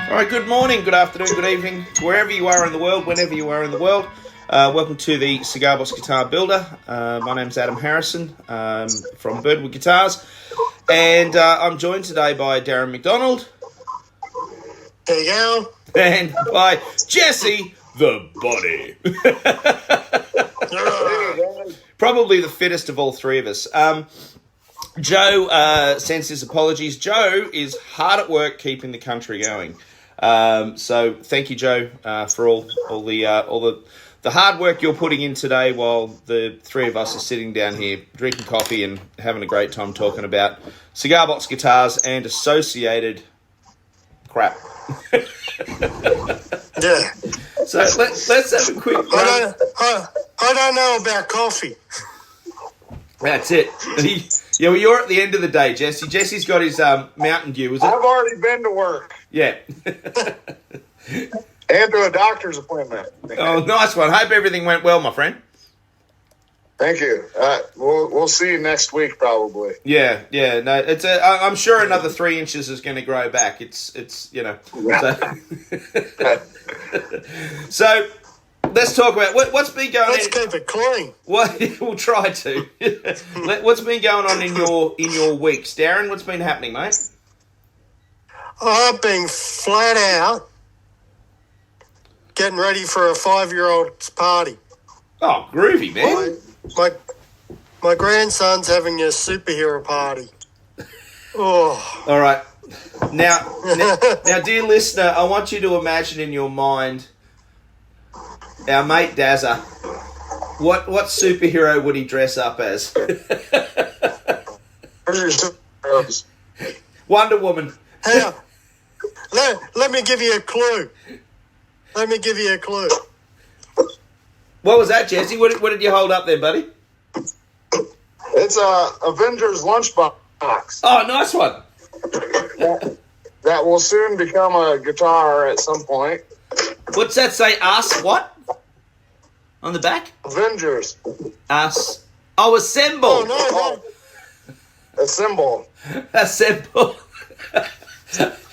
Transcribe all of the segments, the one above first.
All right, good morning, good afternoon, good evening, wherever you are in the world, whenever you are in the world. Welcome to the Cigar Guitar Builder. My name's Adam Harrison from Birdwood Guitars, and I'm joined today by Darren McDonald. There you go. And by Jesse the Body. Probably the fittest of all three of us. Joe sends his apologies. Joe is hard at work keeping the country going. So thank you, Joe, for all the hard work you're putting in today while the three of us are sitting down here drinking coffee and having a great time talking about cigar box guitars and associated crap. Yeah. So let's have a quick run. I don't know about coffee. That's it. Yeah, well, you're at the end of the day, Jesse. Jesse's got his Mountain Dew, is it? I've already been to work. Yeah. And to a doctor's appointment. Oh, nice one. Hope everything went well, my friend. Thank you. We'll see you next week, probably. Yeah. No, I'm sure another 3 inches is going to grow back. It's you know. So let's talk about what's been going on. Let's keep it clean. We'll try to. What's been going on in your weeks, Darren? What's been happening, mate? I've been flat out getting ready for a 5-year-old's party. Oh, groovy, man. My grandson's having a superhero party. Oh. All right. Now, dear listener, I want you to imagine in your mind our mate Dazza. What superhero would he dress up as? Wonder Woman. Hey, let me give you a clue. What was that, Jesse? What did you hold up there, buddy? It's a Avengers lunchbox. Oh, nice one. That will soon become a guitar at some point. What's that say? Us what? On the back? Avengers. Us. Oh, assemble. Oh, no. A symbol. Assemble.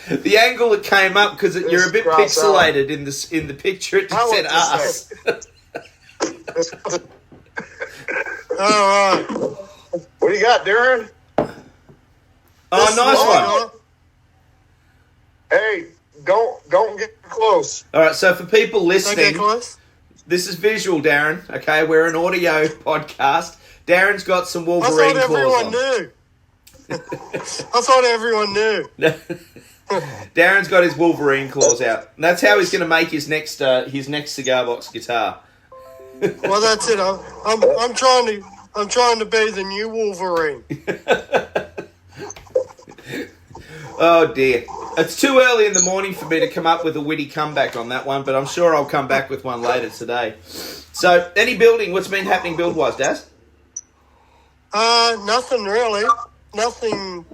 The angle it came up because you're a bit pixelated in the picture. It just said us. All right. What do you got, Darren? Oh, nice one. Hey, don't get close. All right, so for people listening, close. this is visual, Darren. Okay, we're an audio podcast. Darren's got some Wolverine claws on. I thought everyone knew. Darren's got his Wolverine claws out. And that's how he's going to make his next cigar box guitar. Well, that's it. I'm trying to be the new Wolverine. Oh dear. It's too early in the morning for me to come up with a witty comeback on that one, but I'm sure I'll come back with one later today. So, any building? What's been happening build-wise, Daz? Nothing really. Nothing.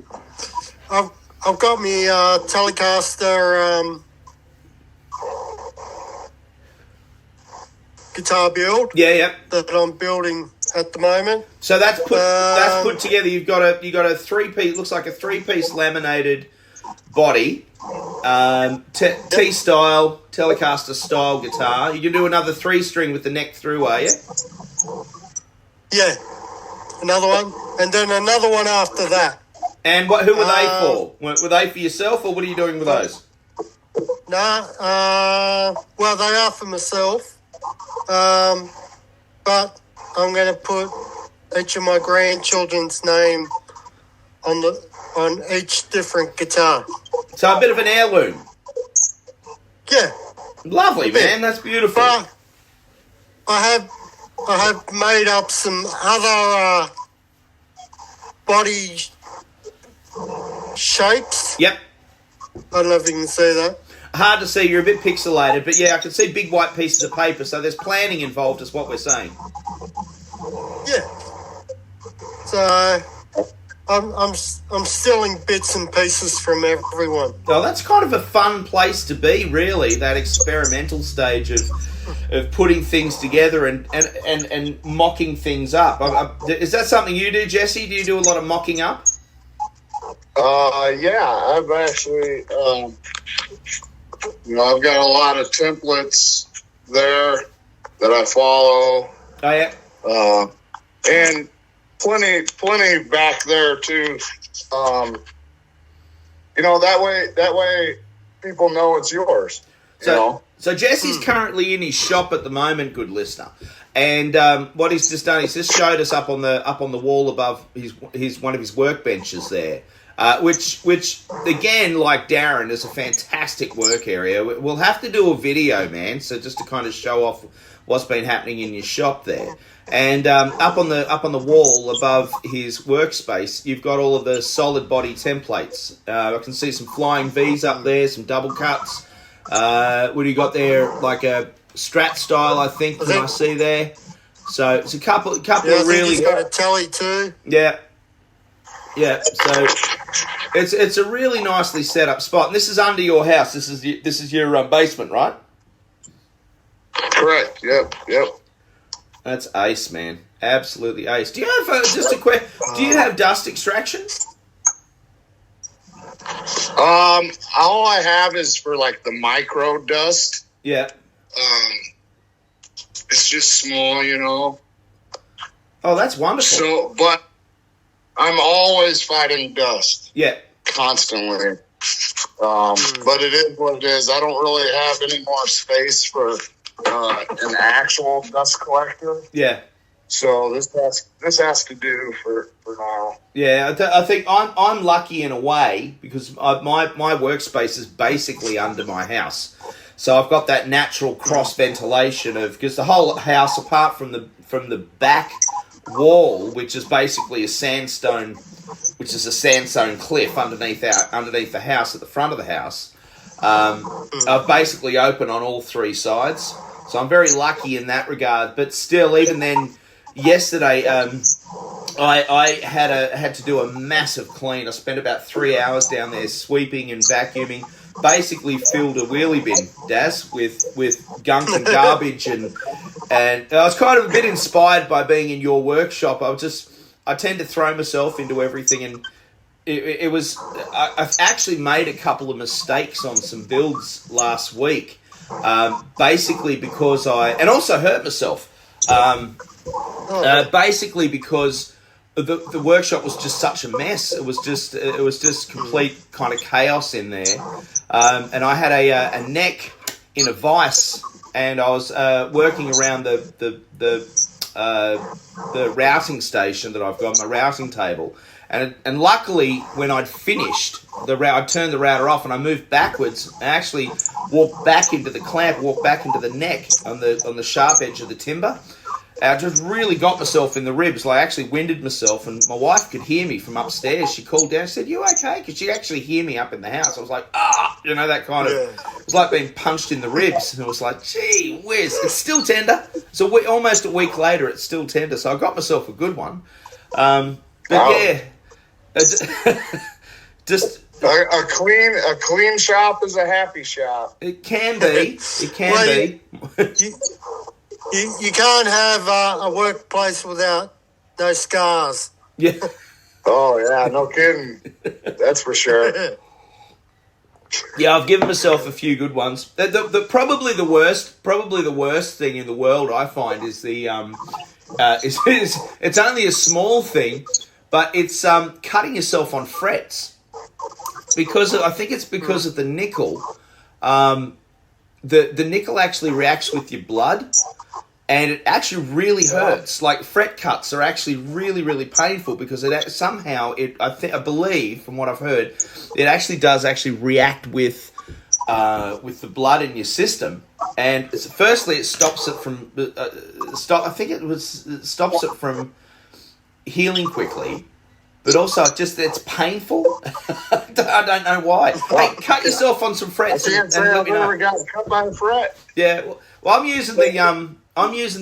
I've got me Telecaster guitar build. Yeah. That I'm building at the moment. So that's put together. You've got a 3-piece. Looks like a 3-piece laminated body, T-style Telecaster style guitar. You can do another 3-string with the neck through, are you? Yeah, another one, and then another one after that. And who were they for? Were they for yourself, or what are you doing with those? Well, they are for myself, but I'm going to put each of my grandchildren's name on each different guitar. So a bit of an heirloom. Yeah. Lovely, man. That's beautiful. But I have made up some other body shapes. Yep. I don't know if you can see that. Hard to see. You're a bit pixelated, but yeah, I can see big white pieces of paper. So there's planning involved, is what we're saying. Yeah. So I'm stealing bits and pieces from everyone. Oh, that's kind of a fun place to be, really. That experimental stage of putting things together and mocking things up. Is that something you do, Jesse? Do you do a lot of mocking up? Yeah, I've actually I've got a lot of templates there that I follow. Oh yeah. And plenty back there too. That way people know it's yours. So Jesse's currently in his shop at the moment, good listener. And what he's just done, he's just showed us up on the wall above his one of his workbenches there, which again, like Darren, is a fantastic work area. We'll have to do a video, man. So just to kind of show off what's been happening in your shop there. And up on the wall above his workspace, you've got all of the solid body templates. I can see some flying V's up there, some double cuts. What do you got there? Like a Strat style, I think I see there. So it's a couple of really. He's got a telly too. Yeah. So it's a really nicely set up spot. And this is under your house. This is your basement, right? Correct. Yep. That's ace, man. Absolutely ace. Do you have just a quick? Do you have dust extraction? All I have is for like the micro dust. Yeah. It's just small, Oh, that's wonderful. So, but I'm always fighting dust. Yeah. Constantly. But it is what it is. I don't really have any more space for an actual dust collector. Yeah. So this has to do for now. Yeah, I think I'm lucky in a way because my workspace is basically under my house, so I've got that natural cross ventilation because the whole house, apart from the back wall, which is basically a sandstone cliff underneath the house at the front of the house, I've basically open on all three sides. So I'm very lucky in that regard. But still, even then, yesterday I had to do a massive clean. I spent about 3 hours down there sweeping and vacuuming. Basically filled a wheelie bin, Daz, with gunk and garbage, and I was kind of a bit inspired by being in your workshop. I tend to throw myself into everything, and I've actually made a couple of mistakes on some builds last week, basically because and also hurt myself, basically because the workshop was just such a mess. It was just complete kind of chaos in there, and I had a neck in a vise, and I was working around the routing station that I've got, my routing table, and luckily when I'd finished I'd turned the router off and I moved backwards. I actually walked back into the clamp, walked back into the neck on the sharp edge of the timber. I just really got myself in the ribs. Like I actually winded myself, and my wife could hear me from upstairs. She called down and said, "You okay?" Because she'd actually hear me up in the house. I was like, that kind of... It was like being punched in the ribs. And it was like, gee whiz, it's still tender. So almost a week later, it's still tender. So I got myself a good one. Yeah, just... A clean shop is a happy shop. It can be. It can be. You can't have a workplace without no scars. Yeah. Oh yeah, no kidding. That's for sure. Yeah, I've given myself a few good ones. Probably the worst thing in the world I find is it's only a small thing, but it's cutting yourself on frets, because I think it's because of the nickel. The nickel actually reacts with your blood, and it actually really hurts. Like fret cuts are actually really, really painful because I believe from what I've heard, it actually does react with the blood in your system. And firstly, it stops it from stops it from healing quickly. But also, it's painful. I don't know why. Hey, cut yourself on some frets and let me know. I've never got cut by a fret. Yeah, well, I'm using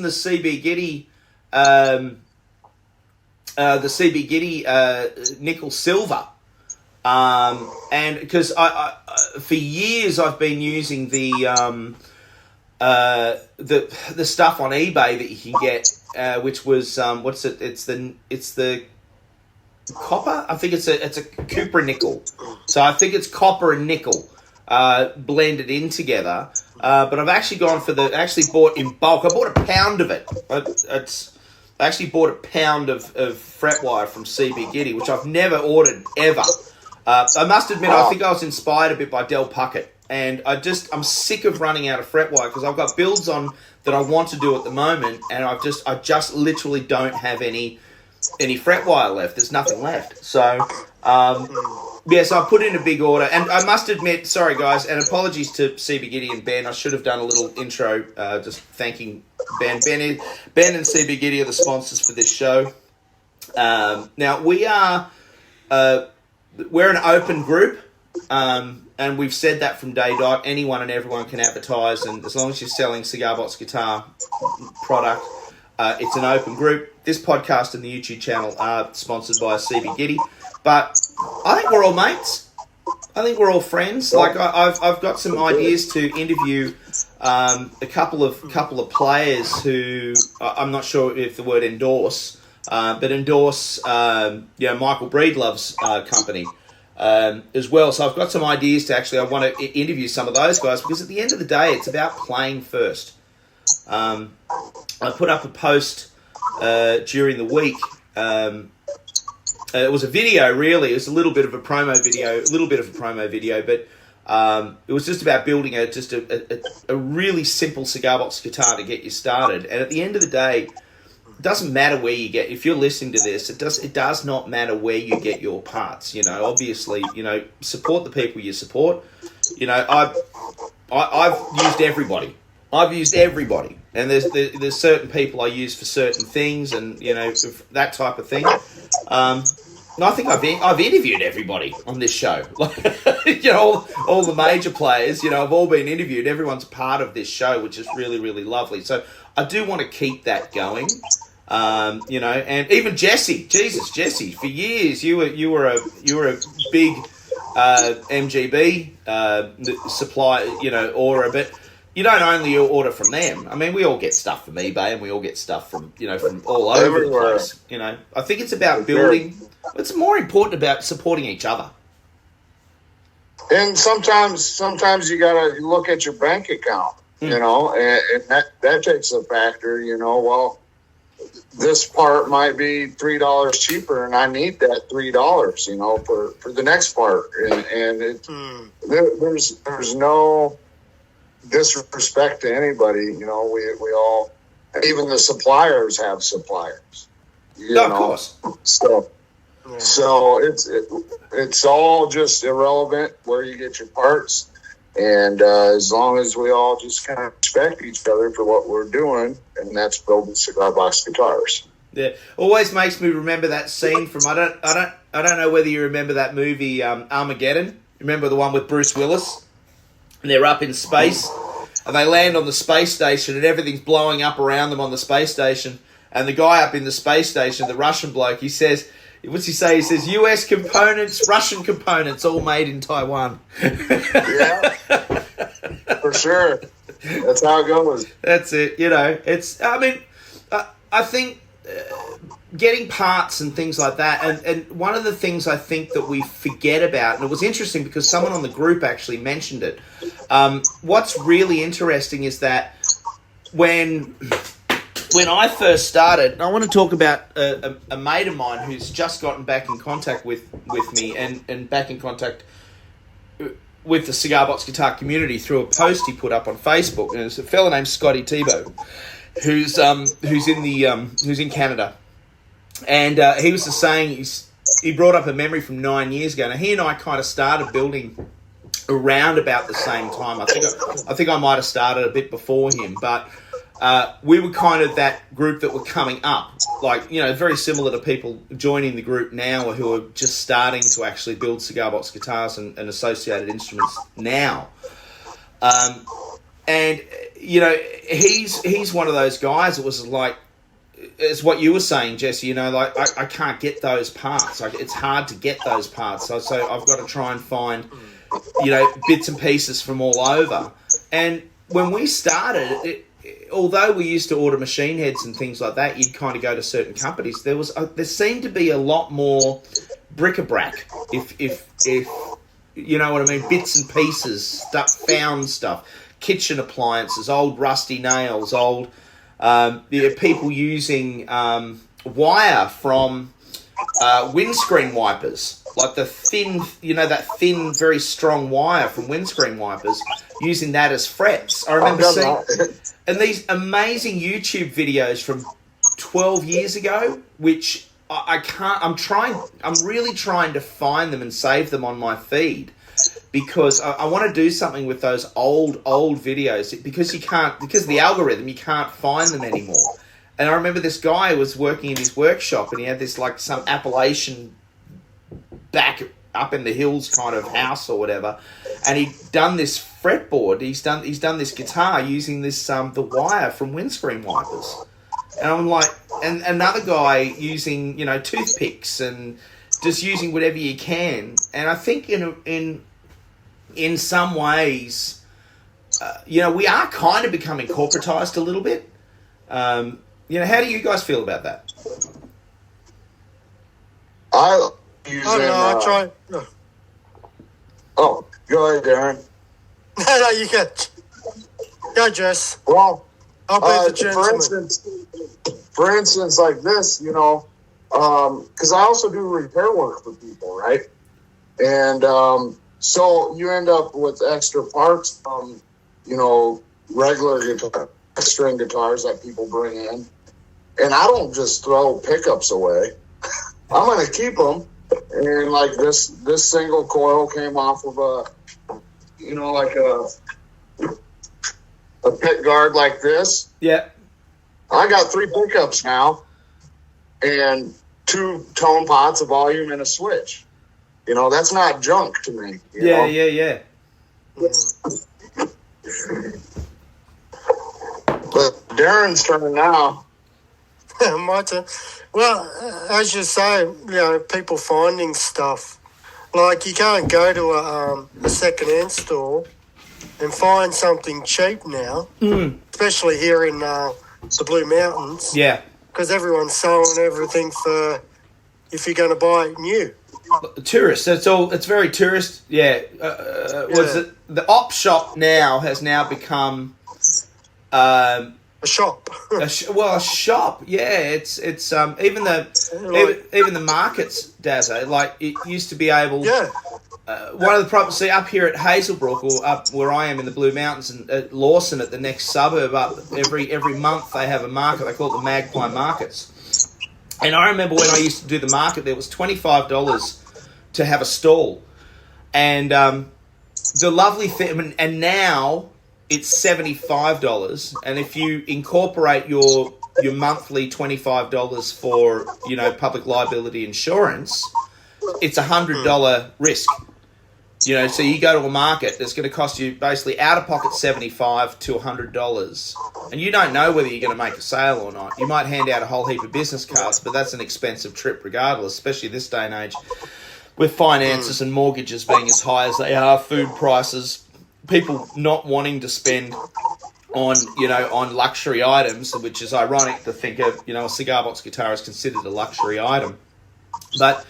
the C.B.Gitty, nickel silver, and because I for years I've been using the stuff on eBay that you can get, which was It's the copper. I think it's a copper nickel. So I think it's copper and nickel. blended in together. But I've actually gone for actually bought in bulk. I bought a pound of it. I actually bought a pound of fret wire from C.B.Gitty, which I've never ordered ever. I must admit, I think I was inspired a bit by Del Puckett, and I'm sick of running out of fret wire because I've got builds on that I want to do at the moment, and I just literally don't have any fret wire left. There's nothing left. So, so I put in a big order, and I must admit, sorry guys, and apologies to C.B.Gitty and Ben. I should have done a little intro, just thanking Ben. Ben and C.B.Gitty are the sponsors for this show. Now we're an open group, and we've said that from day dot. Anyone and everyone can advertise, and as long as you're selling Cigar Box guitar product, it's an open group. This podcast and the YouTube channel are sponsored by C.B.Gitty, but I think we're all mates. I think we're all friends. Like I've got some ideas to interview a couple of players who I'm not sure if the word endorse, but endorse Michael Breedlove's company as well. So I've got some ideas to I want to interview some of those guys, because at the end of the day, it's about playing first. I put up a post during the week. It was a video, really. It was a little bit of a promo video, but it was just about building a really simple cigar box guitar to get you started. And at the end of the day, it doesn't matter where you get. If you're listening to this, it does not matter where you get your parts. Obviously, support the people you support. I've used everybody. And there's certain people I use for certain things, and that type of thing. And I think I've interviewed everybody on this show. All the major players, have all been interviewed. Everyone's part of this show, which is really, really lovely. So I do want to keep that going. And even Jesse, for years you were a big MGB supplier, order, but you don't only order from them. I mean, we all get stuff from eBay, and we all get stuff from from all over the place. I think it's about building. It's more important about supporting each other. And sometimes you gotta look at your bank account, and that takes a factor. Well, this part might be $3 cheaper, and I need that $3, for the next part. And there's no disrespect to anybody. We all, even the suppliers have suppliers. Of course. So it's all just irrelevant where you get your parts, and as long as we all just kind of respect each other for what we're doing, and that's building cigar box guitars. Yeah, always makes me remember that scene from I don't know whether you remember that movie Armageddon. Remember the one with Bruce Willis, and they're up in space, and they land on the space station, and everything's blowing up around them on the space station, and the guy up in the space station, the Russian bloke, he says. What's he say? He says, US components, Russian components, all made in Taiwan. Yeah, for sure. That's how it goes. That's it. I think getting parts and things like that, and one of the things I think that we forget about, and it was interesting because someone on the group actually mentioned it, what's really interesting is that when I first started, I want to talk about a mate of mine who's just gotten back in contact with me and back in contact with the Cigar Box Guitar community through a post he put up on Facebook. And it's a fella named Scotty Tebow, who's in Canada, and he was just saying he brought up a memory from 9 years ago. Now he and I kind of started building around about the same time. I think I might have started a bit before him, but. We were kind of that group that were coming up, very similar to people joining the group now who are just starting to actually build cigar box guitars and associated instruments now. He's one of those guys that was like, it's what you were saying, Jesse, I can't get those parts. It's hard to get those parts. So I've got to try and find, bits and pieces from all over. And when we started, although we used to order machine heads and things like that, you'd kind of go to certain companies. There seemed to be a lot more bric-a-brac, if you know what I mean, bits and pieces, found stuff, kitchen appliances, old rusty nails, old people using wire from windscreen wipers, like the thin, that thin, very strong wire from windscreen wipers, using that as frets. I remember seeing, and these amazing YouTube videos from 12 years ago, which I'm really trying to find them and save them on my feed, because I want to do something with those old videos, because of the algorithm, you can't find them anymore. And I remember this guy was working in his workshop, and he had this like some Appalachian back up in the hills kind of house or whatever, and he'd done this fretboard. He's done this guitar using this the wire from windscreen wipers. And I'm like, and another guy using toothpicks and just using whatever you can. And I think in some ways, we are kind of becoming corporatized a little bit. How do you guys feel about that? I try. Oh, go ahead, Darren. No, you can. Go, Jess. Well, I'll be the gentleman. For instance, like this, because I also do repair work for people, right? And so you end up with extra parts from, regular guitar, string guitars that people bring in. And I don't just throw pickups away. I'm going to keep them. And like this single coil came off of a pick guard like this. Yeah. I got 3 pickups now and 2 tone pots, a volume, and a switch. That's not junk to me. Yeah. But Darren's turn now. My turn. Well, as you say, people finding stuff. Like, you can't go to a second-hand store and find something cheap now, especially here in the Blue Mountains. Yeah. Because everyone's selling everything for if you're going to buy it new. Tourist. It's very tourist. Yeah. The op shop has now become a shop. a shop. Yeah. It's even the markets, Dazzo. Like, it used to be able. Yeah. One of the problems, up here at Hazelbrook, or up where I am in the Blue Mountains, and at Lawson, at the next suburb up, every month they have a market. They call it the Magpie Markets. And I remember when I used to do the market, there was $25 to have a stall. And the lovely thing, and now it's $75. And if you incorporate your monthly $25 for, public liability insurance, it's $100 risk. So you go to a market that's going to cost you basically out of pocket $75 to $100, and you don't know whether you're going to make a sale or not. You might hand out a whole heap of business cards, but that's an expensive trip regardless, especially this day and age, with finances and mortgages being as high as they are, food prices, people not wanting to spend on luxury items, which is ironic to think of. A cigar box guitar is considered a luxury item, but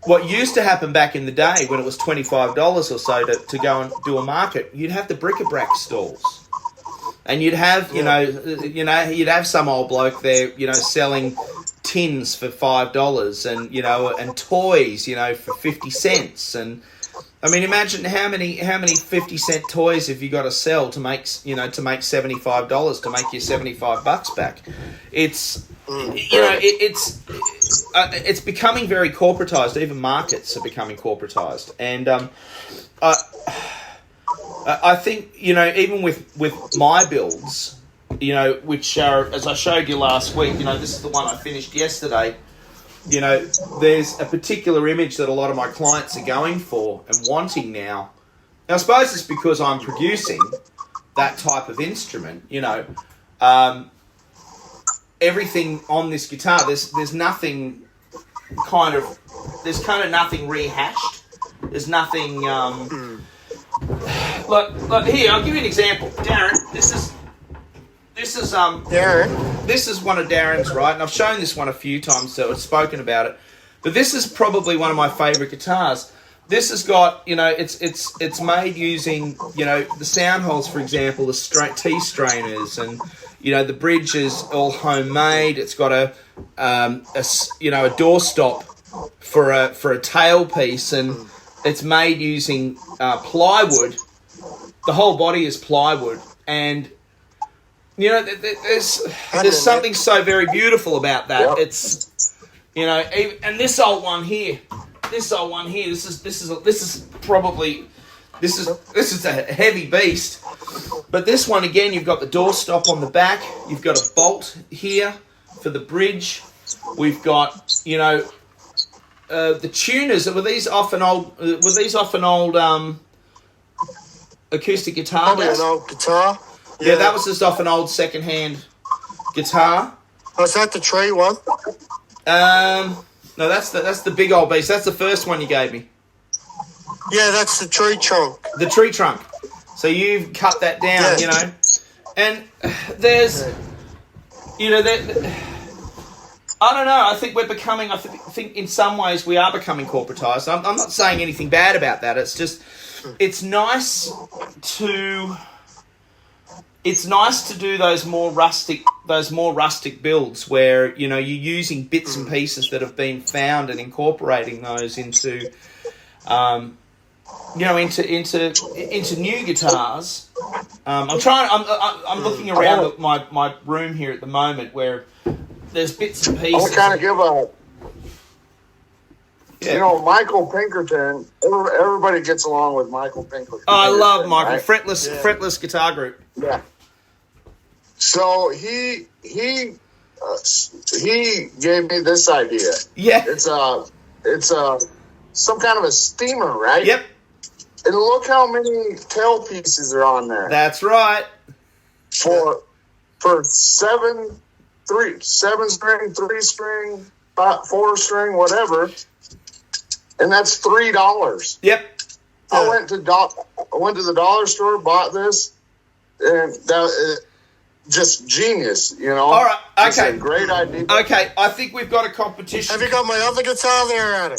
what used to happen back in the day when it was $25 or so to go and do a market, you'd have the bric-a-brac stalls, and you'd have you'd have some old bloke there selling tins for $5 and toys for 50 cents. And I mean, imagine how many 50-cent toys have you got to sell to make $75 to make your $75 back. It's becoming very corporatized. Even markets are becoming corporatized, and I think even with my builds, which are, as I showed you last week, this is the one I finished yesterday. There's a particular image that a lot of my clients are going for and wanting now. I suppose it's because I'm producing that type of instrument. Everything on this guitar, there's nothing there's nothing rehashed. There's nothing like here, I'll give you an example. Darren, this is Darren. This is one of Darren's, right? And I've shown this one a few times, so I've spoken about it. But this is probably one of my favourite guitars. this has got, it's made using, the sound holes, for example, the tea strainers, and the bridge is all homemade. It's got a doorstop for a tailpiece, and it's made using plywood. The whole body is plywood, and there's something so very beautiful about that. Yep. It's and this old one here. This is a heavy beast. But this one again, you've got the doorstop on the back. You've got a bolt here for the bridge. We've got the tuners. Were these off an old acoustic guitar? Probably an old guitar. Yeah, that was just off an old second-hand guitar. Oh, is that the tree one? No, that's the big old beast. That's the first one you gave me. Yeah, that's the tree trunk. The tree trunk. So you've cut that down, Yeah. And there's, I don't know. I think we're becoming. I think in some ways we are becoming corporatized. I'm not saying anything bad about that. It's just, it's nice to do those more rustic builds where you're using bits and pieces that have been found and incorporating those into into new guitars. I'm looking around my room here at the moment where there's bits and I pieces. want to kind of give Michael Pinkerton. Everybody gets along with Michael Pinkerton. Oh, I love Michael. Right? Fretless guitar group. Yeah. So he gave me this idea. Yeah. It's some kind of a steamer, right? Yep. And look how many tail pieces are on there. That's right. For 7 string, 3 string, 4 string, whatever, and that's $3. Yep. I went to the dollar store, bought this, and that just genius, All right. Okay. It's a great idea. Okay. I think we've got a competition. Have you got my other guitar there, Adam?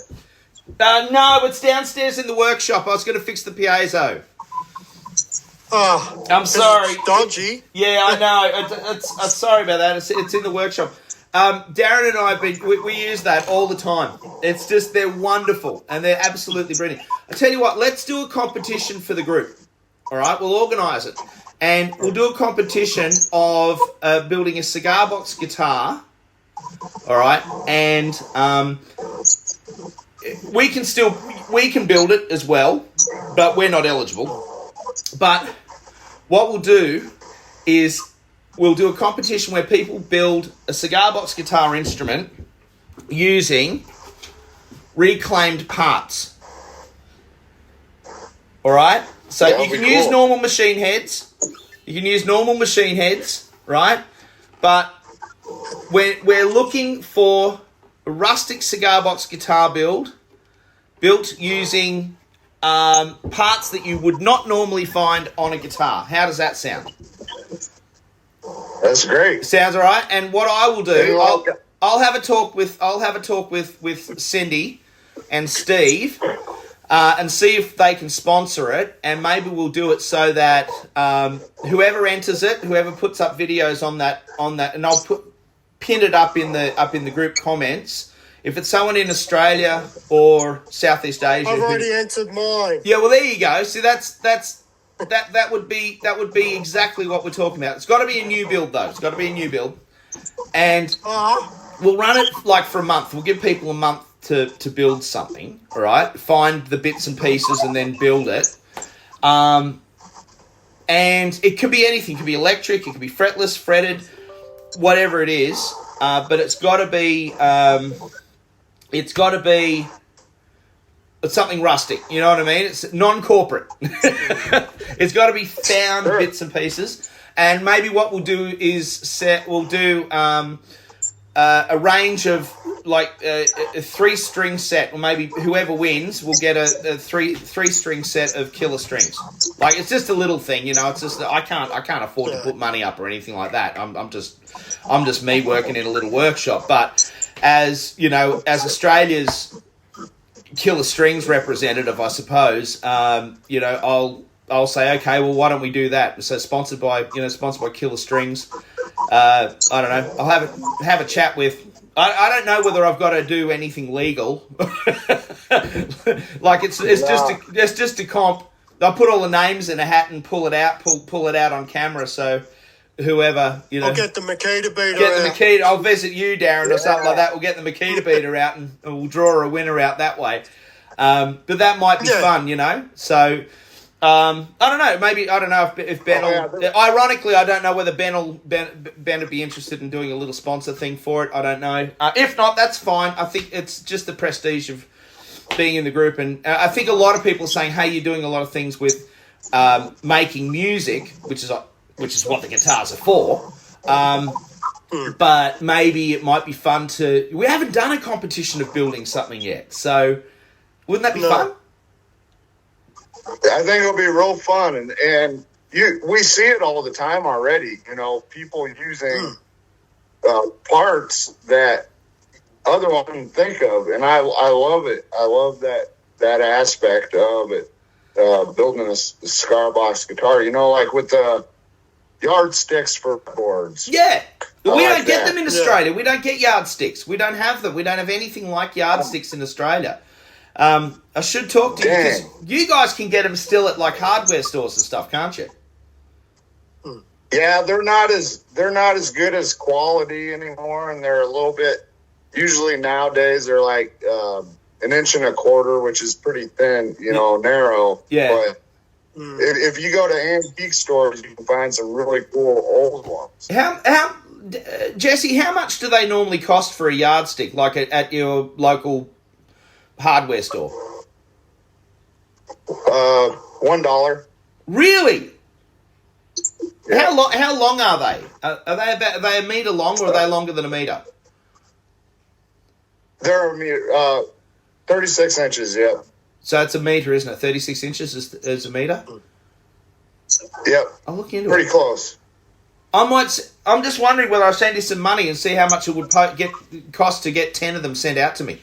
No, it's downstairs in the workshop. I was going to fix the piezo. Oh, I'm sorry. It's dodgy. Yeah, I know. I'm sorry about that. It's in the workshop. Darren and I we use that all the time. It's just, they're wonderful and they're absolutely brilliant. I tell you what, let's do a competition for the group. All right, we'll organise it, and we'll do a competition of building a cigar box guitar. All right, and we can build it as well, but we're not eligible. But what we'll do is we'll do a competition where people build a cigar box guitar instrument using reclaimed parts. All right? So you can use normal machine heads. You can use normal machine heads, right? But we're looking for a rustic cigar box guitar built using parts that you would not normally find on a guitar. How does that sound? That's great. Sounds all right. And what I will do, I'll have a talk with Cindy and Steve, and see if they can sponsor it, and maybe we'll do it so that whoever enters it, whoever puts up videos on that, and I'll pin it up in the group comments. If it's someone in Australia or Southeast Asia, I've already entered mine. Yeah, well, there you go. See, that would be exactly what we're talking about. It's got to be a new build, though. It's got to be a new build, and we'll run it like for a month. We'll give people a month to build something. All right, find the bits and pieces and then build it. And it could be anything. It could be electric. It could be fretless, fretted, whatever it is. But it's got to be. It's something rustic, you know what I mean? It's non-corporate. It's got to be found bits and pieces. And maybe what we'll do is a range of like a 3-string set, or maybe whoever wins will get a 3-string set of killer strings. Like, it's just a little thing, you know. It's just I can't afford to put money up or anything like that. I'm just me working in a little workshop. But as you know, as Australia's Killer Strings representative, I suppose, I'll say, okay, well, why don't we do that? So sponsored by Killer Strings. I don't know. I'll have a chat with. I don't know whether I've got to do anything legal. Like it's just a comp. I'll put all the names in a hat and pull it out on camera. So whoever I'll get the Makita beater. I'll visit you, Darren, or something like that. We'll get the Makita beater out and we'll draw a winner out that way. But that might be fun, So. I don't know. Maybe I don't know if Ben will. Ironically, I don't know whether Ben would be interested in doing a little sponsor thing for it. I don't know. If not, that's fine. I think it's just the prestige of being in the group, and I think a lot of people are saying, "Hey, you're doing a lot of things with making music, which is what the guitars are for." But maybe it might be fun to. We haven't done a competition of building something yet, so wouldn't that be fun? I think it'll be real fun, and we see it all the time already. People using parts that otherwise wouldn't think of, and I love it. I love that aspect of it. Building a cigar box guitar, like with the yardsticks for boards. Yeah, we don't get them in Australia. We don't get yardsticks. We don't have them. We don't have anything like yardsticks in Australia. I should talk to you because you guys can get them still at like hardware stores and stuff, can't you? Yeah, they're not as good as quality anymore, and they're a little bit. Usually nowadays they're like an inch and a quarter, which is pretty thin, narrow. Yeah. But if you go to antique stores, you can find some really cool old ones. How Jesse? How much do they normally cost for a yardstick, like at your local hardware store? $1. Really? Yeah. How long are they? Are they a meter long, or are they longer than a meter? They're a meter, 36 inches. Yeah. So it's a meter, isn't it? 36 inches is a meter. Yep. I'll look into pretty it. close. I'm just wondering whether I'll send you some money and see how much it would cost to get 10 of them sent out to me.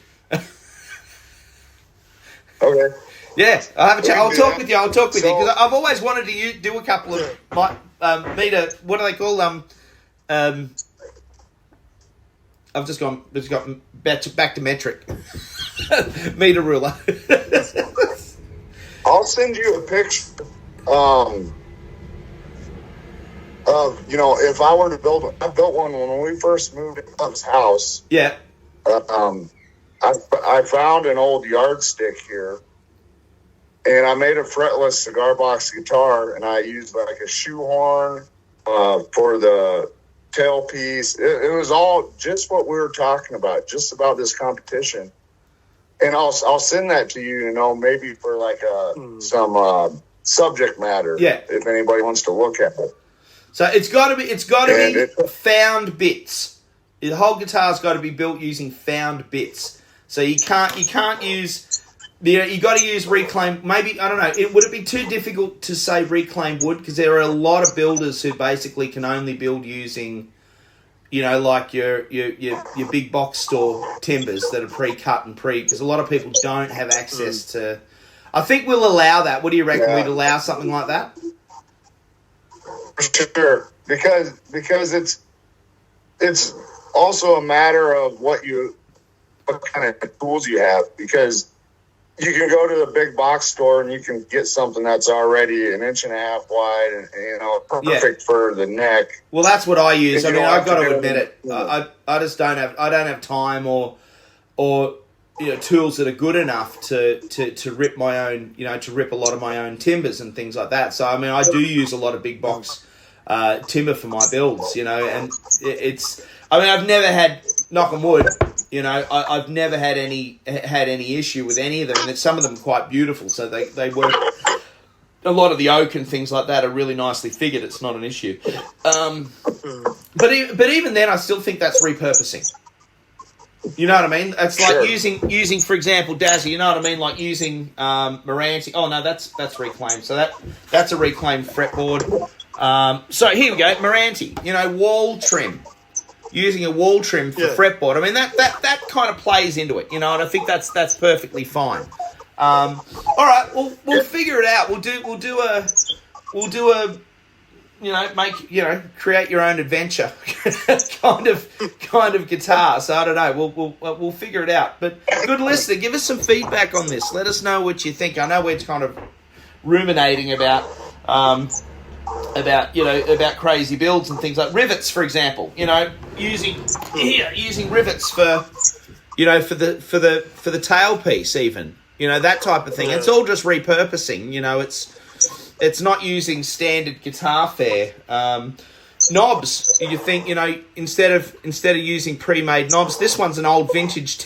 Okay. Yeah, I'll have a chat. I'll talk with you because I've always wanted to do a couple of meter. What do they call I've just got back to metric meter ruler. I'll send you a picture of if I were to build one. I built one when we first moved into Bob's house. Yeah. I found an old yardstick here, and I made a fretless cigar box guitar, and I used like a shoehorn for the tailpiece. It was all just what we were talking about, just about this competition. And I'll send that to you, maybe for like some subject matter. Yeah. If anybody wants to look at it. So it's got to be found bits. The whole guitar's got to be built using found bits. So you can't use, you got to use reclaimed. Maybe I don't know. Would it be too difficult to say reclaimed wood? Because there are a lot of builders who basically can only build using, like your big box store timbers that are pre-cut and because a lot of people don't have access to. I think we'll allow that. What do you reckon? Yeah. We'd allow something like that? Sure, because it's also a matter of what kind of tools you have, because you can go to the big box store and you can get something that's already an inch and a half wide and perfect for the neck. Well, that's what I use. I mean, I've got to admit it. Yeah. I just don't have time or tools that are good enough to rip my own, to rip a lot of my own timbers and things like that. So I mean, I do use a lot of big box timber for my builds, and it's. I mean, I've never had, knock on wood, I've never had any issue with any of them, and some of them are quite beautiful. So they work. A lot of the oak and things like that are really nicely figured. It's not an issue. But even then, I still think that's repurposing. You know what I mean? It's like using, for example, Dazzy. You know what I mean? Like using Marantzi. Oh no, that's reclaimed. So that's a reclaimed fretboard. So here we go, Marantzi. Wall trim. using a wall trim for fretboard. I mean, that kind of plays into it, and I think that's perfectly fine. All right, we'll figure it out. We'll do a create your own adventure kind of guitar. So I don't know. We'll figure it out. But good listener, give us some feedback on this. Let us know what you think. I know we're kind of ruminating about crazy builds and things like rivets, for example. Using rivets for the tailpiece, even that type of thing. It's all just repurposing. It's not using standard guitar fare. Knobs, you think, instead of using pre-made knobs, this one's an old vintage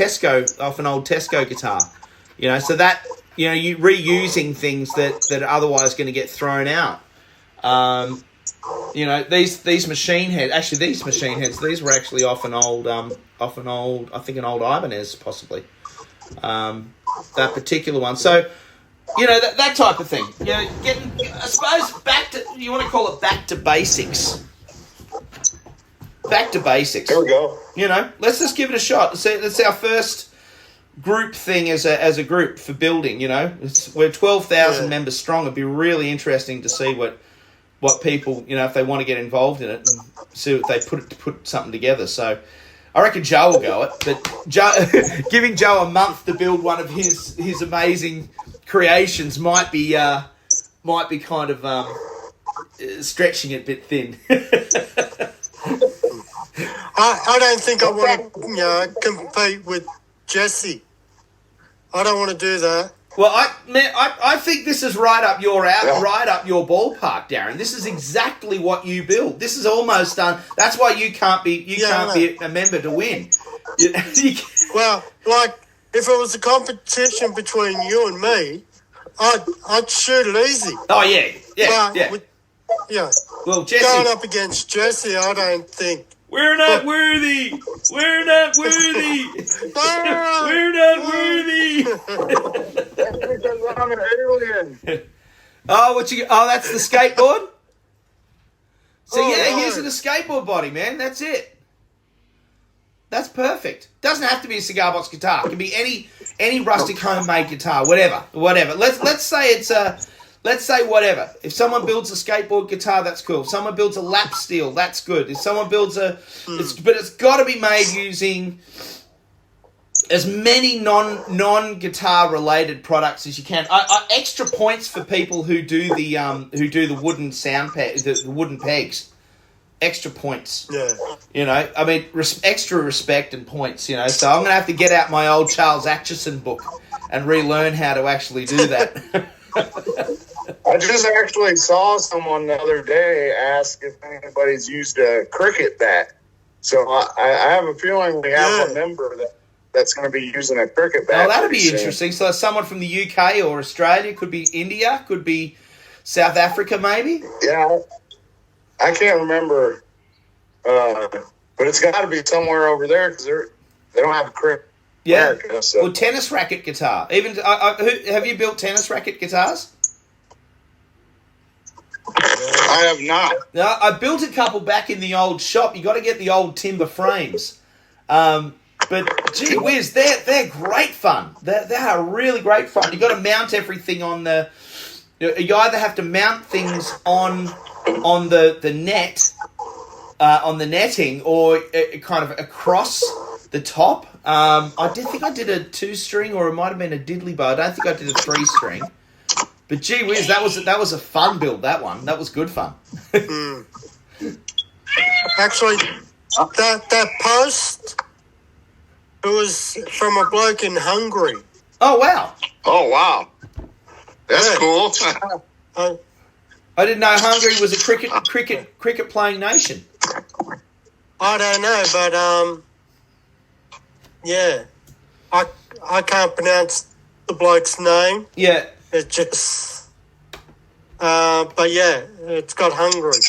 off an old Tesco guitar. So that, you reusing things that are otherwise going to get thrown out. These machine heads, these were actually off an old, I think an old Ibanez, possibly. That particular one. So, that type of thing. Getting, I suppose, you want to call it back to basics. Back to basics. There we go. Let's just give it a shot. Let's see our first group thing as a group for building. We're 12,000 members strong. It'd be really interesting to see what people, if they want to get involved in it and see what they put something together. So I reckon Joe will go it, but giving Joe a month to build one of his amazing creations might be kind of stretching it a bit thin. I don't think I want to compete with Jesse. I don't want to do that. Well, I think this is right up your ballpark, Darren. This is exactly what you build. This is almost done. That's why you can't be a member to win. Well, like if it was a competition between you and me, I'd shoot it easy. Oh yeah. Well, Jesse, going up against Jesse, I don't think. We're not worthy. We're not worthy. We're not worthy. That's because I'm an alien. Oh, that's the skateboard? So using a skateboard body, man. That's it. That's perfect. Doesn't have to be a cigar box guitar. It can be any rustic homemade guitar, whatever. Let's say whatever. If someone builds a skateboard guitar, that's cool. If someone builds a lap steel, that's good. If someone builds but it's got to be made using as many non-guitar related products as you can. Extra points for people who do the wooden sound the wooden pegs. Extra points. Yeah. I mean, extra respect and points. So I'm gonna have to get out my old Charles Atchison book and relearn how to actually do that. I just actually saw someone the other day ask if anybody's used a cricket bat. So I have a feeling we have a member that's going to be using a cricket bat. Oh, that'd be interesting. So someone from the UK or Australia, could be India, could be South Africa maybe? Yeah. I can't remember. But it's got to be somewhere over there because they don't have a cricket. Yeah. America, so. Well, tennis racket guitar. Even have you built tennis racket guitars? I have not. No, I built a couple back in the old shop. You got to get the old timber frames. But gee whiz, they're great fun. They are really great fun. You got to mount everything on the. You either have to mount things on the net, on the netting, or kind of across the top. I think I did a 2-string, or it might have been a diddly bow. I don't think I did a 3-string. But gee whiz, that was a fun build. That one, that was good fun. Actually, that post, it was from a bloke in Hungary. Oh wow! Oh wow, that's cool. I didn't know Hungary was a cricket playing nation. I don't know, but yeah, I can't pronounce the bloke's name. Yeah. It just, but yeah, it's got Hungary.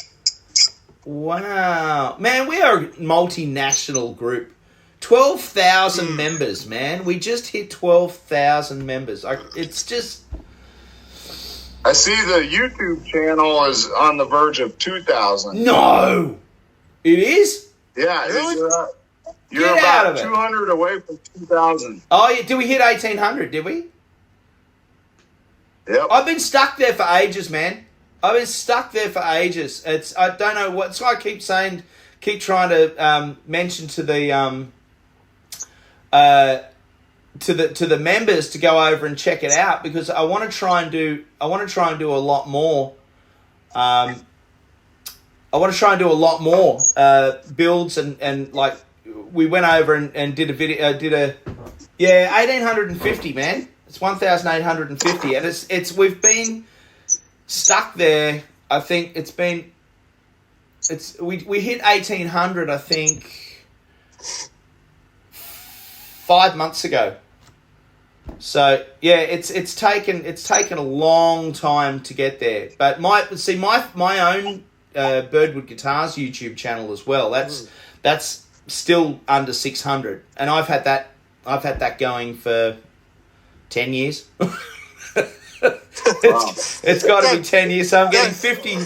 Wow. Man, we are a multinational group. 12,000 members, man. We just hit 12,000 members. It's just... I see the YouTube channel is on the verge of 2,000. No! It is? Yeah, Really? you're Get out about of it. 200 away from 2,000. Oh, yeah, did we hit 1,800, did we? Yep. I've been stuck there for ages, man. I've been stuck there for ages. I don't know what. So I keep trying to mention to the to the members to go over and check it out, because I want to try and do a lot more. I want to try and do a lot more builds and like we went over and did a video, 1,850, man. It's 1,850, and it's we've been stuck there. I think we hit 1,800. I think 5 months ago. So yeah, it's taken a long time to get there. But my own Birdwood Guitars YouTube channel as well. That's still under 600, and I've had that going for 10 years. It's got to be 10 years. So I'm getting 50.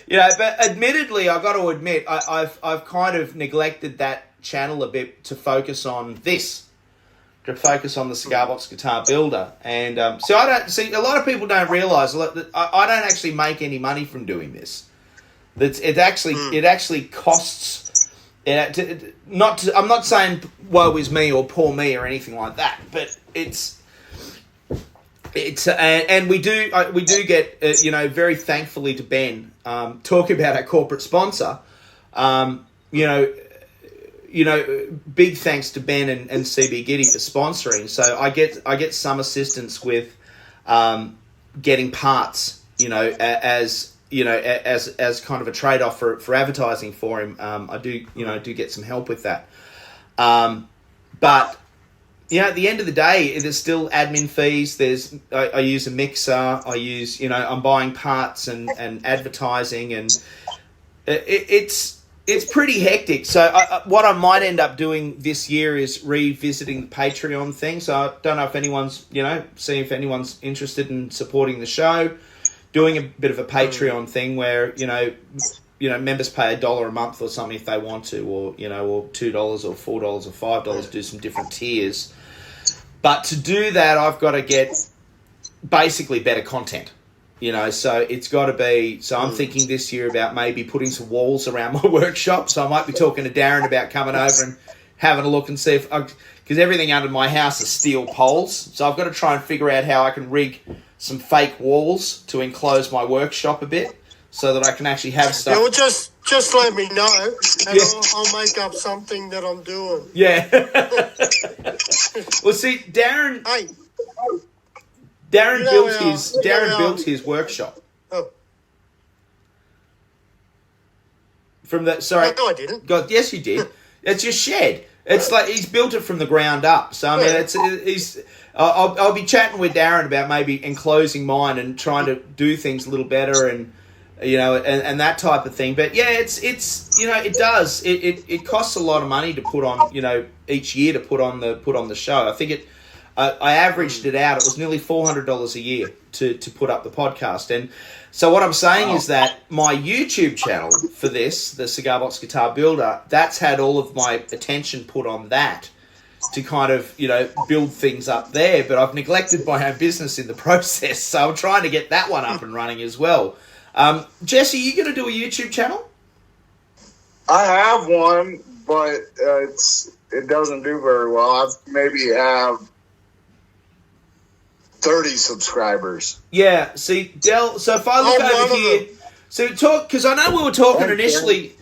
But admittedly, I've got to admit, I've kind of neglected that channel a bit to focus on this. To focus on the Cigar Box Guitar Builder, and so I don't see. A lot of people don't realise that I don't actually make any money from doing this. It actually costs. I'm not saying woe is me or poor me or anything like that, but it's and we do get very thankfully to Ben talking about our corporate sponsor. Big thanks to Ben and C.B.Gitty for sponsoring. So I get some assistance with getting parts, as kind of a trade off for advertising for him. I do get some help with that. But at the end of the day, there's still admin fees. I use a mixer. I'm buying parts and advertising, and it's pretty hectic. So what I might end up doing this year is revisiting the Patreon thing. So I don't know if anyone's, see if anyone's interested in supporting the show, doing a bit of a Patreon thing where, members pay $1 a month or something if they want to, or $2 or $4 or $5, do some different tiers. But to do that, I've got to get basically better content. So it's got to be. So I'm thinking this year about maybe putting some walls around my workshop. So I might be talking to Darren about coming over and having a look and see if, because everything under my house is steel poles. So I've got to try and figure out how I can rig some fake walls to enclose my workshop a bit, so that I can actually have stuff. Yeah, well, just let me know, and I'll make up something that I'm doing. Yeah. Well, see, Darren. Hey. Darren built his workshop. Oh. From that, sorry. No, I didn't. God, yes, you did. It's your shed. It's like he's built it from the ground up. So I mean, I'll be chatting with Darren about maybe enclosing mine and trying to do things a little better, and and that type of thing. But yeah, it does. It costs a lot of money to put on, each year to put on the show. I think I averaged it out. It was nearly $400 a year to put up the podcast. And so what I'm saying is that my YouTube channel for this, the Cigar Box Guitar Builder, that's had all of my attention put on that to kind of, build things up there. But I've neglected my own business in the process. So I'm trying to get that one up and running as well. Jesse, you going to do a YouTube channel? I have one, but it doesn't do very well. I maybe have 30 subscribers. Yeah, see, Del, so if I look over here, so because I know we were talking initially,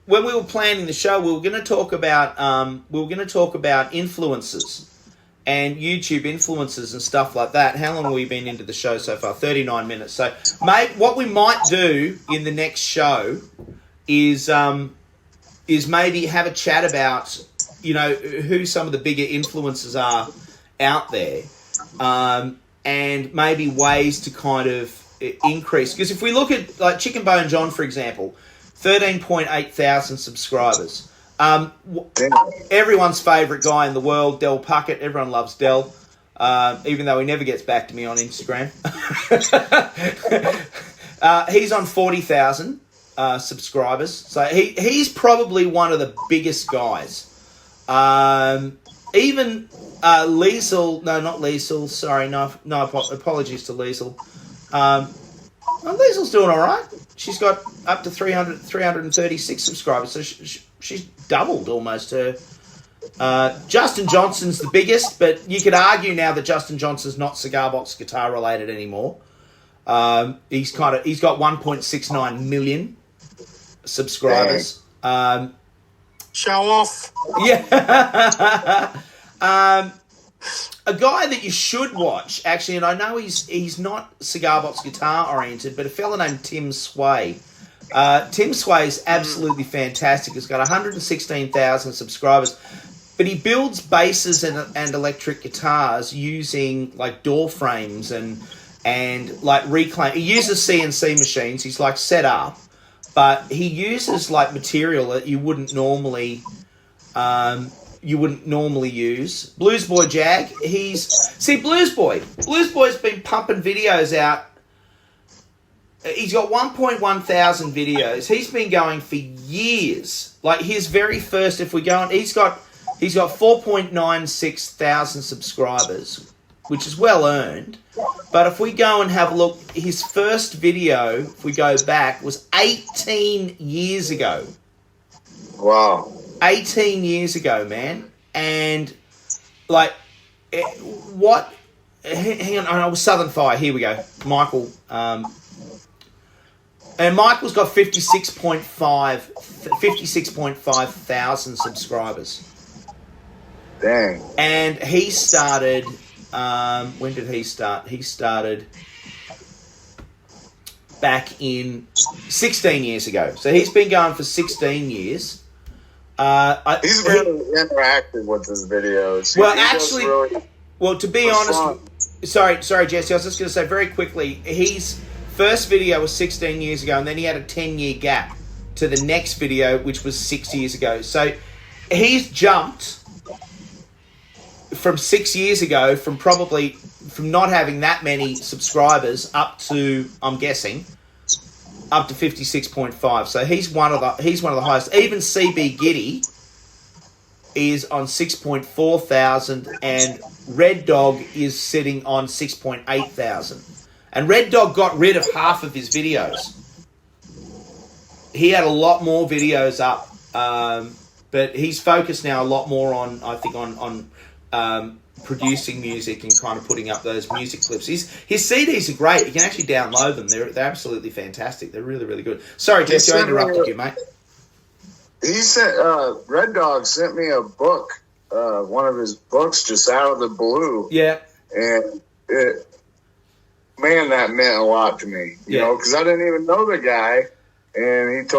when we were planning the show, we were going to talk about influencers and YouTube influencers and stuff like that. How long have we been into the show so far? 39 minutes. So, mate, what we might do in the next show is maybe have a chat about, who some of the bigger influencers are out there. And maybe ways to kind of increase. Because if we look at, like, Chicken Bone John, for example, 13.8 thousand subscribers. Everyone's favourite guy in the world, Del Puckett. Everyone loves Del, even though he never gets back to me on Instagram. He's on 40,000. subscribers. So he's probably one of the biggest guys. Even Liesel, no, not Liesel. Sorry, no, apologies to Liesel. Well, Liesel's doing all right. She's got up to 336 subscribers, so she's doubled almost her. Justin Johnson's the biggest, but you could argue now that Justin Johnson's not Cigar Box guitar related anymore. He's got 1.69 million subscribers. Show off. Yeah. A guy that you should watch, actually, and I know he's not Cigar Box guitar oriented, but a fella named Tim Sway. Tim Sway is absolutely fantastic. He's got 116,000 subscribers, but he builds basses and electric guitars using like door frames and like reclaim. He uses CNC machines. He's like set up, but he uses like material that you wouldn't normally use. Blues Boy Jag, Blues Boy's been pumping videos out. He's got 1.1 thousand videos. He's been going for years. Like his very first, if we go on, he's got 4.96 thousand subscribers, which is well earned. But if we go and have a look, his first video, if we go back, was 18 years ago. Wow. 18 years ago, man. And, like, what... Hang on, I was Southern Fire. Here we go. Michael. And Michael's got 56.5 thousand subscribers. Dang. And he started... when did he start? He started back in 16 years ago. So he's been going for 16 years. He's really interactive with his videos. Well, to be honest, sorry, Jesse, I was just going to say very quickly, his first video was 16 years ago, and then he had a 10-year gap to the next video, which was 6 years ago. So he's jumped from 6 years ago, from not having that many subscribers up to, I'm guessing, up to 56.5. So he's one of the highest. Even C.B.Gitty is on 6.4 thousand, and Red Dog is sitting on 6.8 thousand. And Red Dog got rid of half of his videos. He had a lot more videos up, but he's focused now a lot more on, I think, on producing music and kind of putting up those music clips. His CDs are great. You can actually download them. They're absolutely fantastic. They're really, really good. Sorry, Jesse, I interrupted you, mate. He sent Red Dog sent me a book, one of his books, just out of the blue. Yeah, and that meant a lot to me. You know, because I didn't even know the guy, and he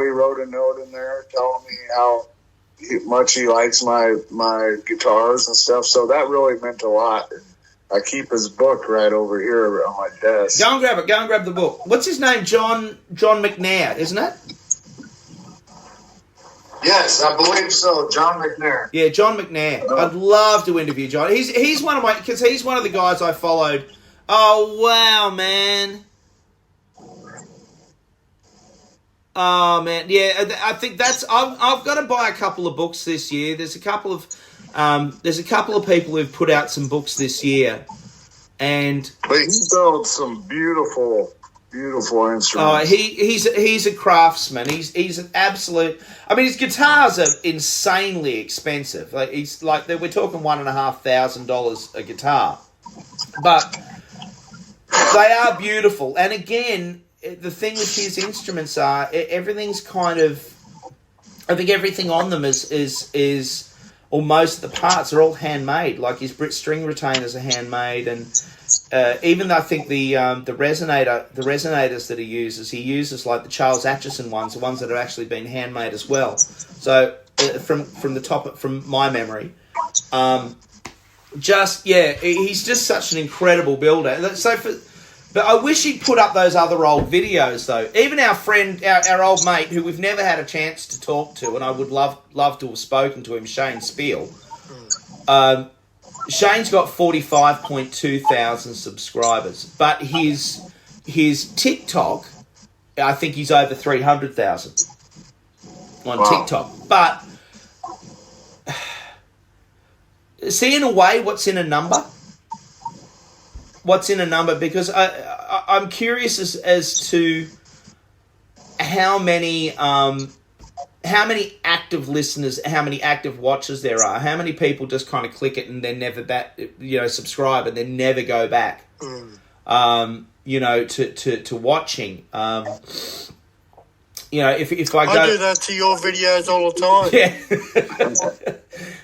wrote a note in there telling me how much he likes my guitars and stuff. So that really meant a lot. I keep his book right over here on my desk. Go and grab it. Go and grab the book. What's his name? John McNair, isn't it? Yes, I believe so. John McNair. Yeah, John McNair. I'd love to interview John. He's one of the guys I followed. Oh wow, man. Oh man, yeah. I think I've got to buy a couple of books this year. There's a couple of people who've put out some books this year, and but he built some beautiful instruments. Oh, he's a craftsman. He's an absolute. I mean, his guitars are insanely expensive. Like we're talking $1,500 a guitar, but they are beautiful. And again, the thing with his instruments are everything's kind of. I think everything on them is or most of the parts are all handmade. Like his Brit string retainers are handmade, and even though I think the resonators that he uses like the Charles Atchison ones, the ones that have actually been handmade as well. So from my memory, he's just such an incredible builder. But I wish he'd put up those other old videos, though. Even our friend, our old mate, who we've never had a chance to talk to, and I would love to have spoken to him, Shane Spiel. Shane's got 45.2 thousand subscribers, but his TikTok I think he's over 300,000 on TikTok. But see, in a way, what's in a number? What's in a number? Because I'm curious as to how many active listeners, how many active watchers there are, how many people just kind of click it and then never back, subscribe and then never go back, to watching. If I do that to your videos all the time. Yeah.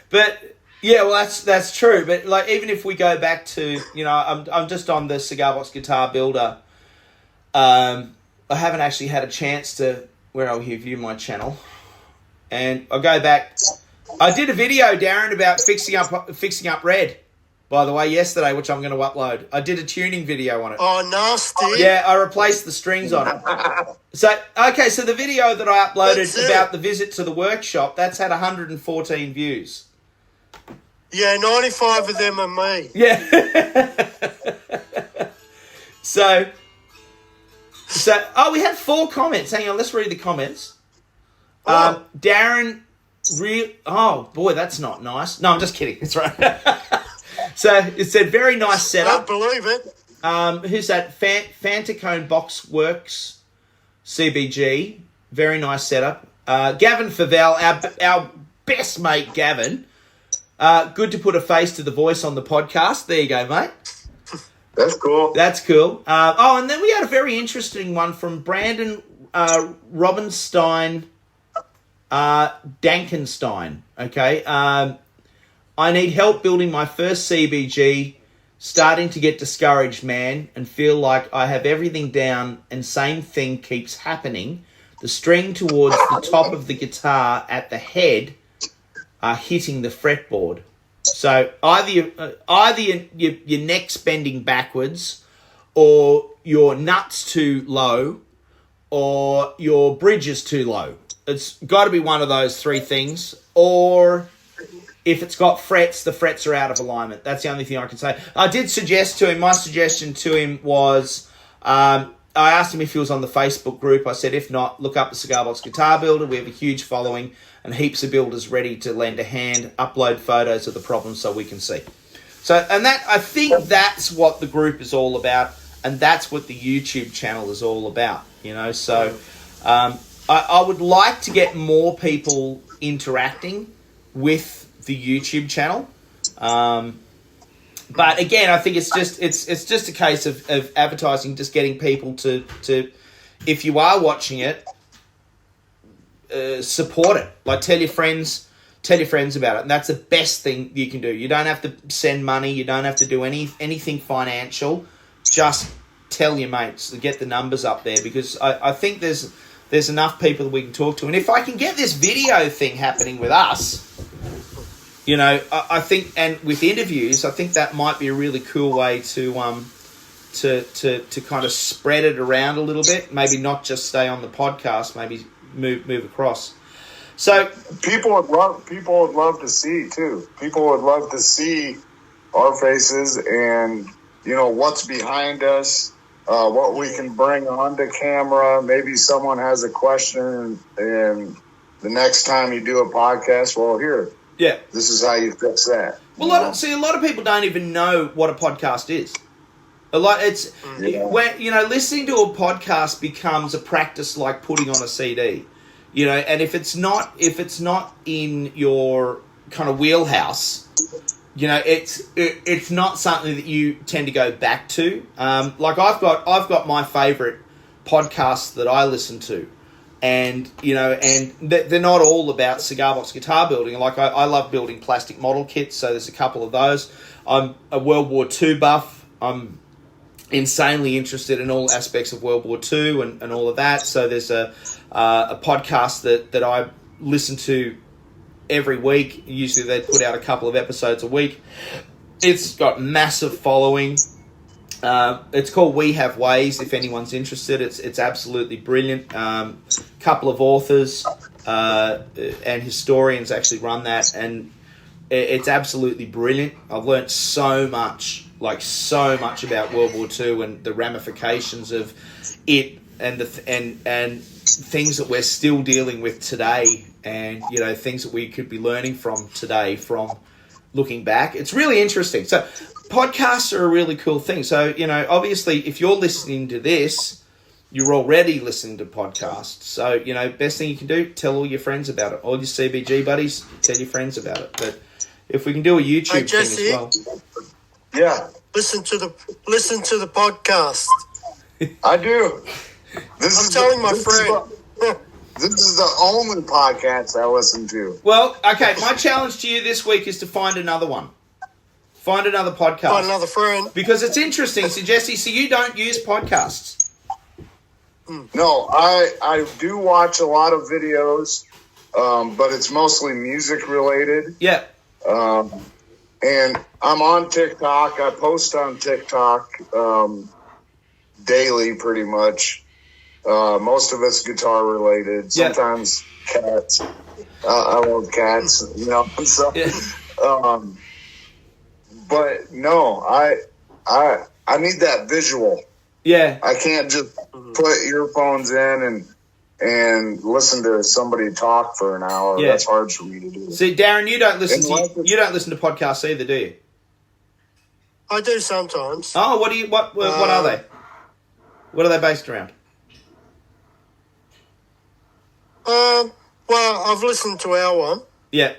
But yeah, well, that's true. But like, even if we go back to, I'm just on the Cigar Box Guitar Builder. I haven't actually had a chance to where I'll view my channel, and I'll go back. I did a video, Darren, about fixing up Red, by the way, yesterday, which I'm going to upload. I did a tuning video on it. Oh, nasty! Yeah, I replaced the strings on it. So the video that I uploaded about the visit to the workshop, that's had 114 views. Yeah, 95 of them are me. Yeah. So, we had 4 comments. Hang on, let's read the comments. Darren, oh boy, that's not nice. No, I'm just kidding. That's right. So it said, very nice setup. I believe it. Who's that? Fantacone Box Works, CBG. Very nice setup. Gavin Favell, our best mate, Gavin. Good to put a face to the voice on the podcast. There you go, mate. That's cool. That's cool. And then we had a very interesting one from Brandon Robinstein Dankenstein. Okay. I need help building my first CBG. Starting to get discouraged, man, and feel like I have everything down and same thing keeps happening. The string towards the top of the guitar at the head are hitting the fretboard. So either your neck's bending backwards, or your nut's too low, or your bridge is too low. It's got to be one of those 3 things. Or if it's got frets, the frets are out of alignment. That's the only thing I can say. I did suggest to him, my suggestion to him was, I asked him if he was on the Facebook group. I said, if not, look up the Cigar Box Guitar Builder. We have a huge following and heaps of builders ready to lend a hand, upload photos of the problems so we can see. So, and that, I think that's what the group is all about, and that's what the YouTube channel is all about, So, I would like to get more people interacting with the YouTube channel. But again, I think it's just a case of advertising, just getting people to if you are watching it, support it. Like tell your friends about it, and that's the best thing you can do. You don't have to send money. You don't have to do anything financial. Just tell your mates to get the numbers up there, because I think there's enough people that we can talk to. And if I can get this video thing happening with us, I think, and with interviews, I think that might be a really cool way to kind of spread it around a little bit. Maybe not just stay on the podcast. Maybe move across. So people would love to see too. People would love to see our faces and what's behind us, what we can bring onto camera. Maybe someone has a question, and the next time you do a podcast, well, here. Yeah, this is how you fix that. Well, a lot of people don't even know what a podcast is. When listening to a podcast becomes a practice like putting on a CD, and if it's not in your kind of wheelhouse, it's not something that you tend to go back to. Like I've got my favorite podcasts that I listen to. And they're not all about cigar box guitar building. Like I love building plastic model kits, so there's a couple of those. I'm a World War II buff. I'm insanely interested in all aspects of World War II and all of that. So there's a podcast that I listen to every week. Usually they put out a couple of episodes a week. It's got massive following. It's called We Have Ways, if anyone's interested. It's absolutely brilliant. Couple of authors and historians actually run that, and it's absolutely brilliant. I've learnt so much about World War II and the ramifications of it and things that we're still dealing with today, and things that we could be learning from today from looking back. It's really interesting. So podcasts are a really cool thing. So obviously, if you're listening to this, you're already listening to podcasts. So best thing you can do, tell all your friends about it. All your CBG buddies, tell your friends about it. But if we can do a YouTube thing as well. Yeah. Listen to the podcast. I do. I'm telling my friend. This is the only podcast I listen to. Well, okay, my challenge to you this week is to find another one. Find another podcast. Find another friend. Because it's interesting. So, Jesse, you don't use podcasts? No, I do watch a lot of videos, but it's mostly music related. Yeah. And I'm on TikTok. I post on TikTok daily, pretty much. Most of it's guitar related. Sometimes cats. I love cats, So, but no, I need that visual. Yeah. I can't just put earphones in and listen to somebody talk for an hour. Yeah. That's hard for me to do. See, Darren, you don't listen to podcasts either, do you? I do sometimes. Oh, what are they? What are they based around? Well, I've listened to our one. Yeah.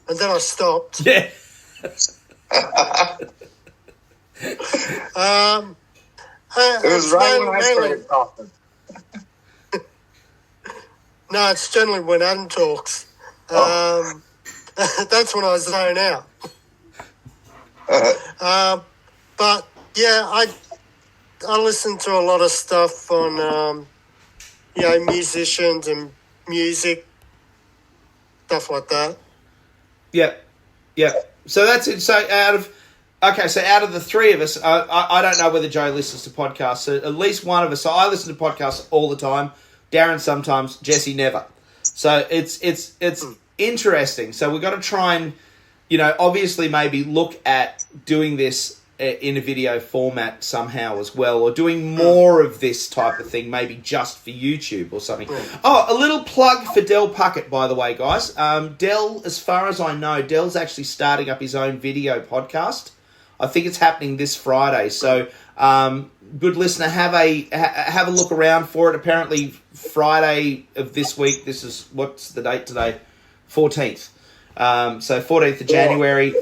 And then I stopped. Yeah. It was right when I started talking. No, it's generally when Adam talks. That's when I zone out. But yeah, I listen to a lot of stuff on musicians and music, stuff like that. Yeah. So that's it. So out of the three of us, I don't know whether Joe listens to podcasts. So at least one of us. So I listen to podcasts all the time. Darren sometimes. Jesse never. So it's interesting. So we've got to try and obviously maybe look at doing this in a video format somehow as well, or doing more of this type of thing, maybe just for YouTube or something. Oh, a little plug for Del Puckett, by the way, guys. Del, as far as I know, Del's actually starting up his own video podcast. I think it's happening this Friday. So, good listener, have a look around for it. Apparently, Friday of this week. What's the date today? 14th. So 14th of January.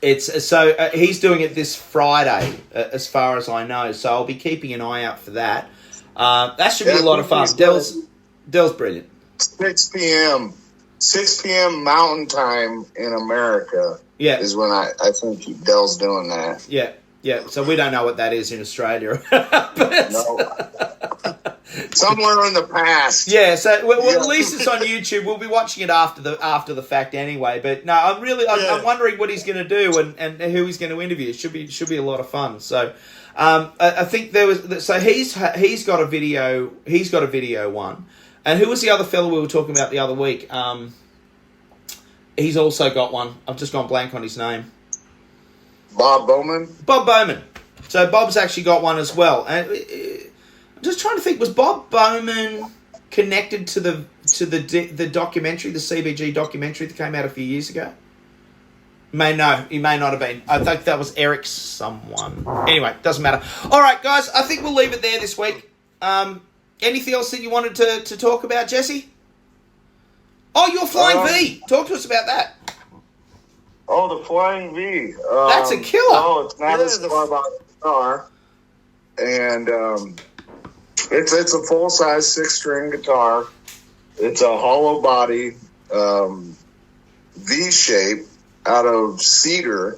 He's doing it this Friday, as far as I know. So I'll be keeping an eye out for that. That should be a lot of fun. Del's brilliant. 6 p.m. Mountain Time in America. Yeah. Is when I think Del's doing that. Yeah. So we don't know what that is in Australia. But no. Somewhere in the past. Yeah, so at least it's on YouTube. We'll be watching it after the fact anyway. But no, I'm wondering what he's going to do and who he's going to interview. It should be a lot of fun. So I think he's got a video one. And who was the other fellow we were talking about the other week? He's also got one. I've just gone blank on his name. Bob Bowman. So Bob's actually got one as well. And I'm just trying to think, was Bob Bowman connected to the documentary, the CBG documentary that came out a few years ago? He may not have been. I think that was Eric someone. Anyway, doesn't matter. All right, guys, I think we'll leave it there this week. Anything else that you wanted to talk about, Jesse? Oh, your Flying V. Talk to us about that. Oh, the Flying V. That's a killer. Oh, it's not as far about guitar. And it's a full-size 6-string guitar. It's a hollow body V shape out of cedar.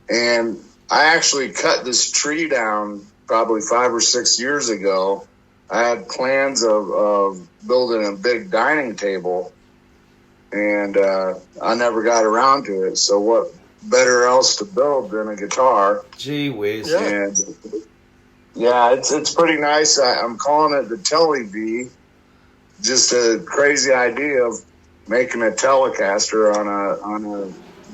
And I actually cut this tree down probably 5 or 6 years ago. I had plans of building a big dining table, and I never got around to it. So what better else to build than a guitar? Gee whiz. And yeah, it's pretty nice. I'm calling it the Telly V. Just a crazy idea of making a Telecaster on a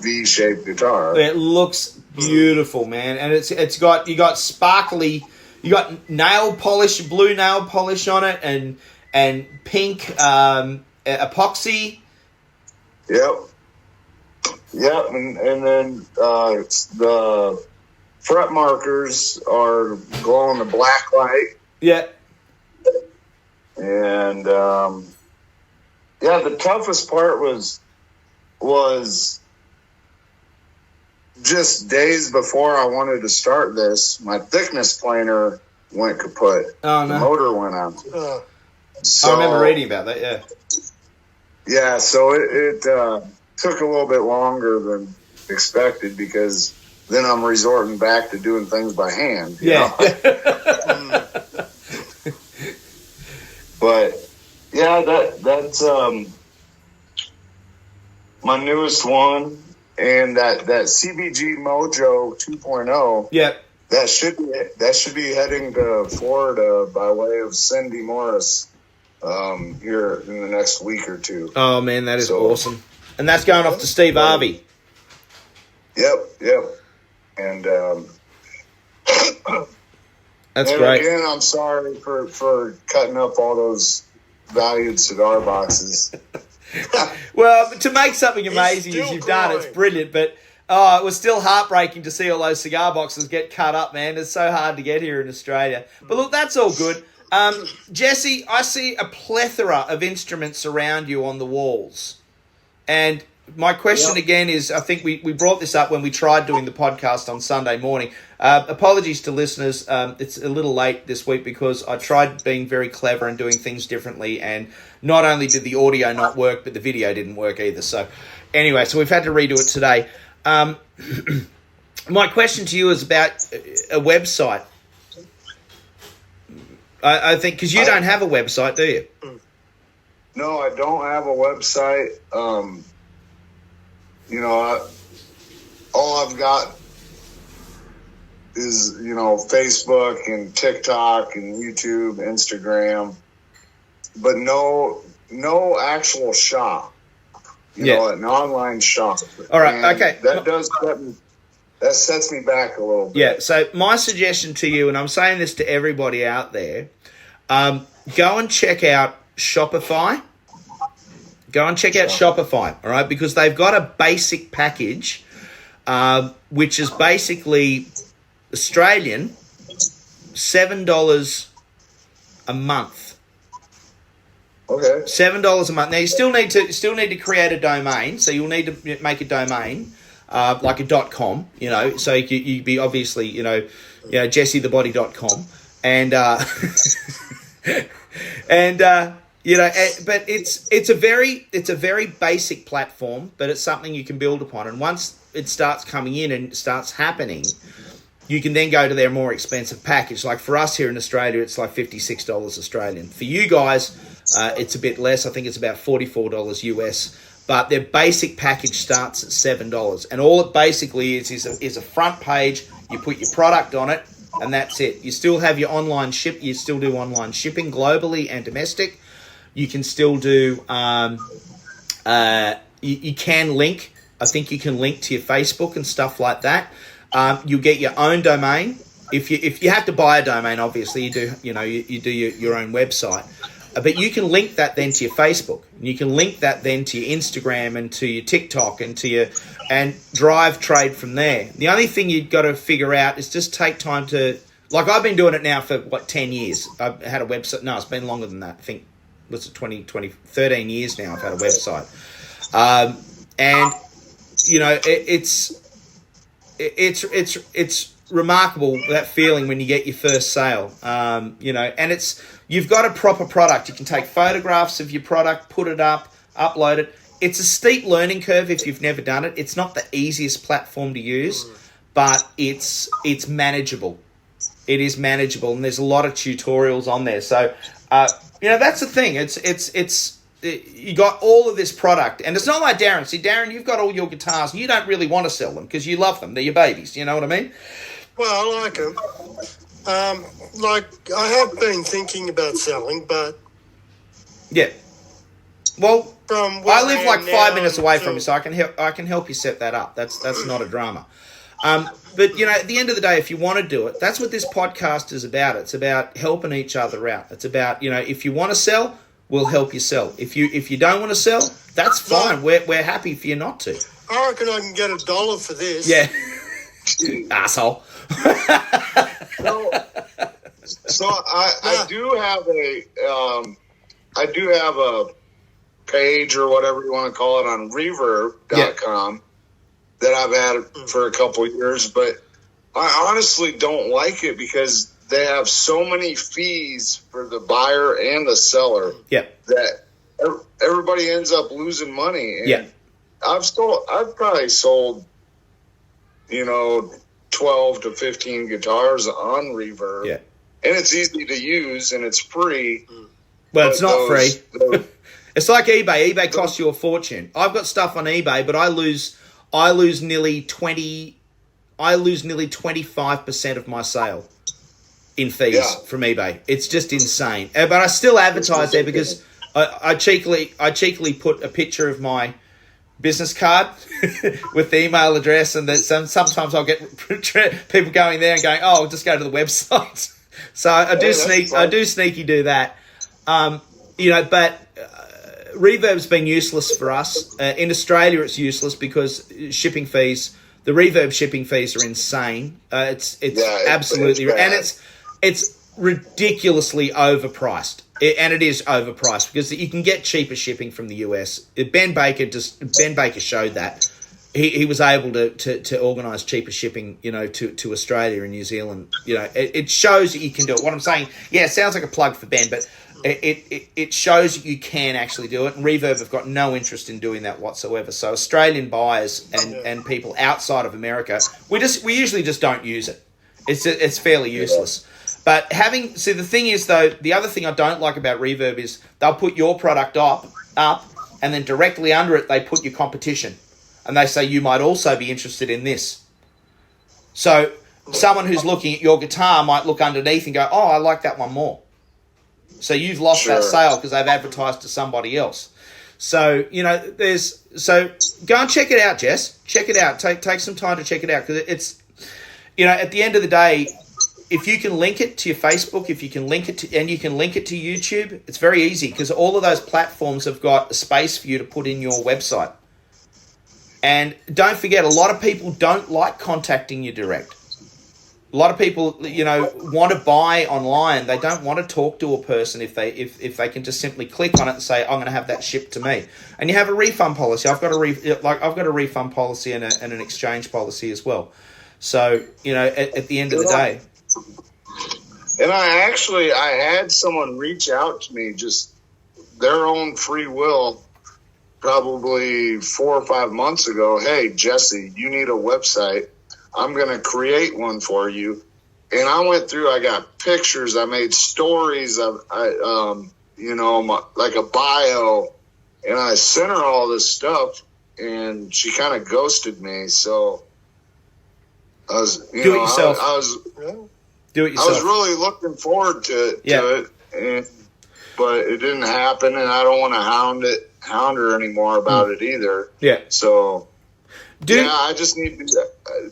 V-shaped guitar. It looks beautiful, man, and you got sparkly You got nail polish, blue nail polish on it, and pink epoxy. Yep. And then the fret markers are glow in the black light. Yeah. And the toughest part was just days before I wanted to start this, my thickness planer went kaput. Oh, no. The motor went out. So, I remember reading about that, yeah. Yeah, so it took a little bit longer than expected because then I'm resorting back to doing things by hand. Yeah. But, yeah, that's my newest one. And that CBG Mojo 2.0, Yep. that should be heading to Florida by way of Cindy Morris here in the next week or two. Oh man, that is awesome. And that's going off to Steve Harvey. Yep. And that's great. Again, I'm sorry for cutting up all those valued cigar boxes. Well, to make something amazing as you've done, it's growing. brilliant. But it was still heartbreaking to see all those cigar boxes get cut up, man. It's so hard to get here in Australia. But look, that's all good. Jesse, I see a plethora of instruments around you on the walls. And my question again is, I think we brought this up when we tried doing the podcast on Sunday morning. Apologies to listeners. It's a little late this week because I tried being very clever and doing things differently. And not only did the audio not work, but the video didn't work either. So anyway, so we've had to redo it today. My question to you is about a website. I think because you don't have a website, do you? No, I don't have a website. All I've got is, Facebook and TikTok and YouTube, Instagram, but no actual shop. An online shop. All right, and okay. That sets me back a little bit. Yeah, so my suggestion to you, and I'm saying this to everybody out there, go and check out Shopify. Shopify, all right, because they've got a basic package, which is basically Australian, $7 a month. Okay. $7 a month. Now you still need to create a domain, so you'll need to make a domain, like a .com, so you'd be obviously, jessethebody.com, and but it's a very basic platform, but it's something you can build upon, and once it starts coming in and starts happening, you can then go to their more expensive package. Like for us here in Australia, it's like $56 Australian. For you guys, it's a bit less. I think it's about $44 US. But their basic package starts at $7. And all it basically is a front page. You put your product on it, and that's it. You still have your online ship. You still do online shipping globally and domestic. You can still do... you can link. I think you can link to your Facebook and stuff like that. You'll get your own domain. If you have to buy a domain, obviously you do. You do your own website, but you can link that then to your Facebook, and you can link that then to your Instagram and to your TikTok and drive trade from there. The only thing you've got to figure out is just take time to. Like I've been doing it now for 10 years. I've had a website. No, it's been longer than that. I think what's it 13 years now. I've had a website, and it's remarkable, that feeling when you get your first sale, and you've got a proper product. You can take photographs of your product, put it up, upload it. It's a steep learning curve if you've never done it. It's not the easiest platform to use, but it's manageable. It is manageable, and there's a lot of tutorials on there. So, that's the thing. It's you got all of this product, and it's not like Darren. See, Darren, you've got all your guitars, and you don't really want to sell them because you love them. They're your babies. You know what I mean? Well, I like them. I have been thinking about selling, but yeah. Well, from where I live like 5 minutes away from you, you, so I can help you set that up. That's not a drama. But, at the end of the day, if you want to do it, that's what this podcast is about. It's about helping each other out. It's about, if you want to sell, we'll help you sell. If you don't want to sell, that's fine. We're happy for you not to. I reckon I can get $1 for this. Yeah. Asshole. So I do have a page or whatever you want to call it on Reverb.com that I've had for a couple of years, but I honestly don't like it because they have so many fees for the buyer and the seller that everybody ends up losing money. And I've probably sold, 12 to 15 guitars on Reverb. Yeah. And it's easy to use and it's free. Well, it's not free. It's like eBay. eBay costs you a fortune. I've got stuff on eBay, but I lose nearly 25% of my sale in fees from eBay. It's just insane. But I still advertise there because I cheekily put a picture of my business card with the email address, and that sometimes I'll get people going there and going, "Oh, I'll just go to the website." So I do sneaky do that. But Reverb's been useless for us. In Australia, it's useless because shipping fees, the Reverb shipping fees are insane. It's absolutely, and it's ridiculously overpriced. And it is overpriced because you can get cheaper shipping from the US. Ben Baker showed that. He was able to organise cheaper shipping, to Australia and New Zealand. It shows that you can do it. What I'm saying, it sounds like a plug for Ben, but it shows that you can actually do it. And Reverb have got no interest in doing that whatsoever. So Australian buyers and people outside of America, we usually just don't use it. It's fairly useless. But the thing is, though, the other thing I don't like about Reverb is they'll put your product up, and then directly under it, they put your competition. And they say, you might also be interested in this. So someone who's looking at your guitar might look underneath and go, oh, I like that one more. So you've lost that sale because they've advertised to somebody else. So, go and check it out, Jess. Check it out. Take some time to check it out because it's, at the end of the day, if you can link it to your Facebook, if you can link it to, and you can link it to YouTube, it's very easy because all of those platforms have got a space for you to put in your website. And don't forget, a lot of people don't like contacting you direct. A lot of people, want to buy online. They don't want to talk to a person if they can just simply click on it and say, I'm going to have that shipped to me. And you have a refund policy. I've got a refund policy and an exchange policy as well. So, at the end of the day. And I had someone reach out to me, just their own free will, probably 4 or 5 months ago. Hey, Jesse, you need a website. I'm going to create one for you. And I went through, I got pictures, I made stories of, like a bio, and I sent her all this stuff, and she kind of ghosted me. So I was, do it yourself. Do it yourself. I was really looking forward to it, but it didn't happen, and I don't want to hound her anymore about it either. Yeah. So, I just need to.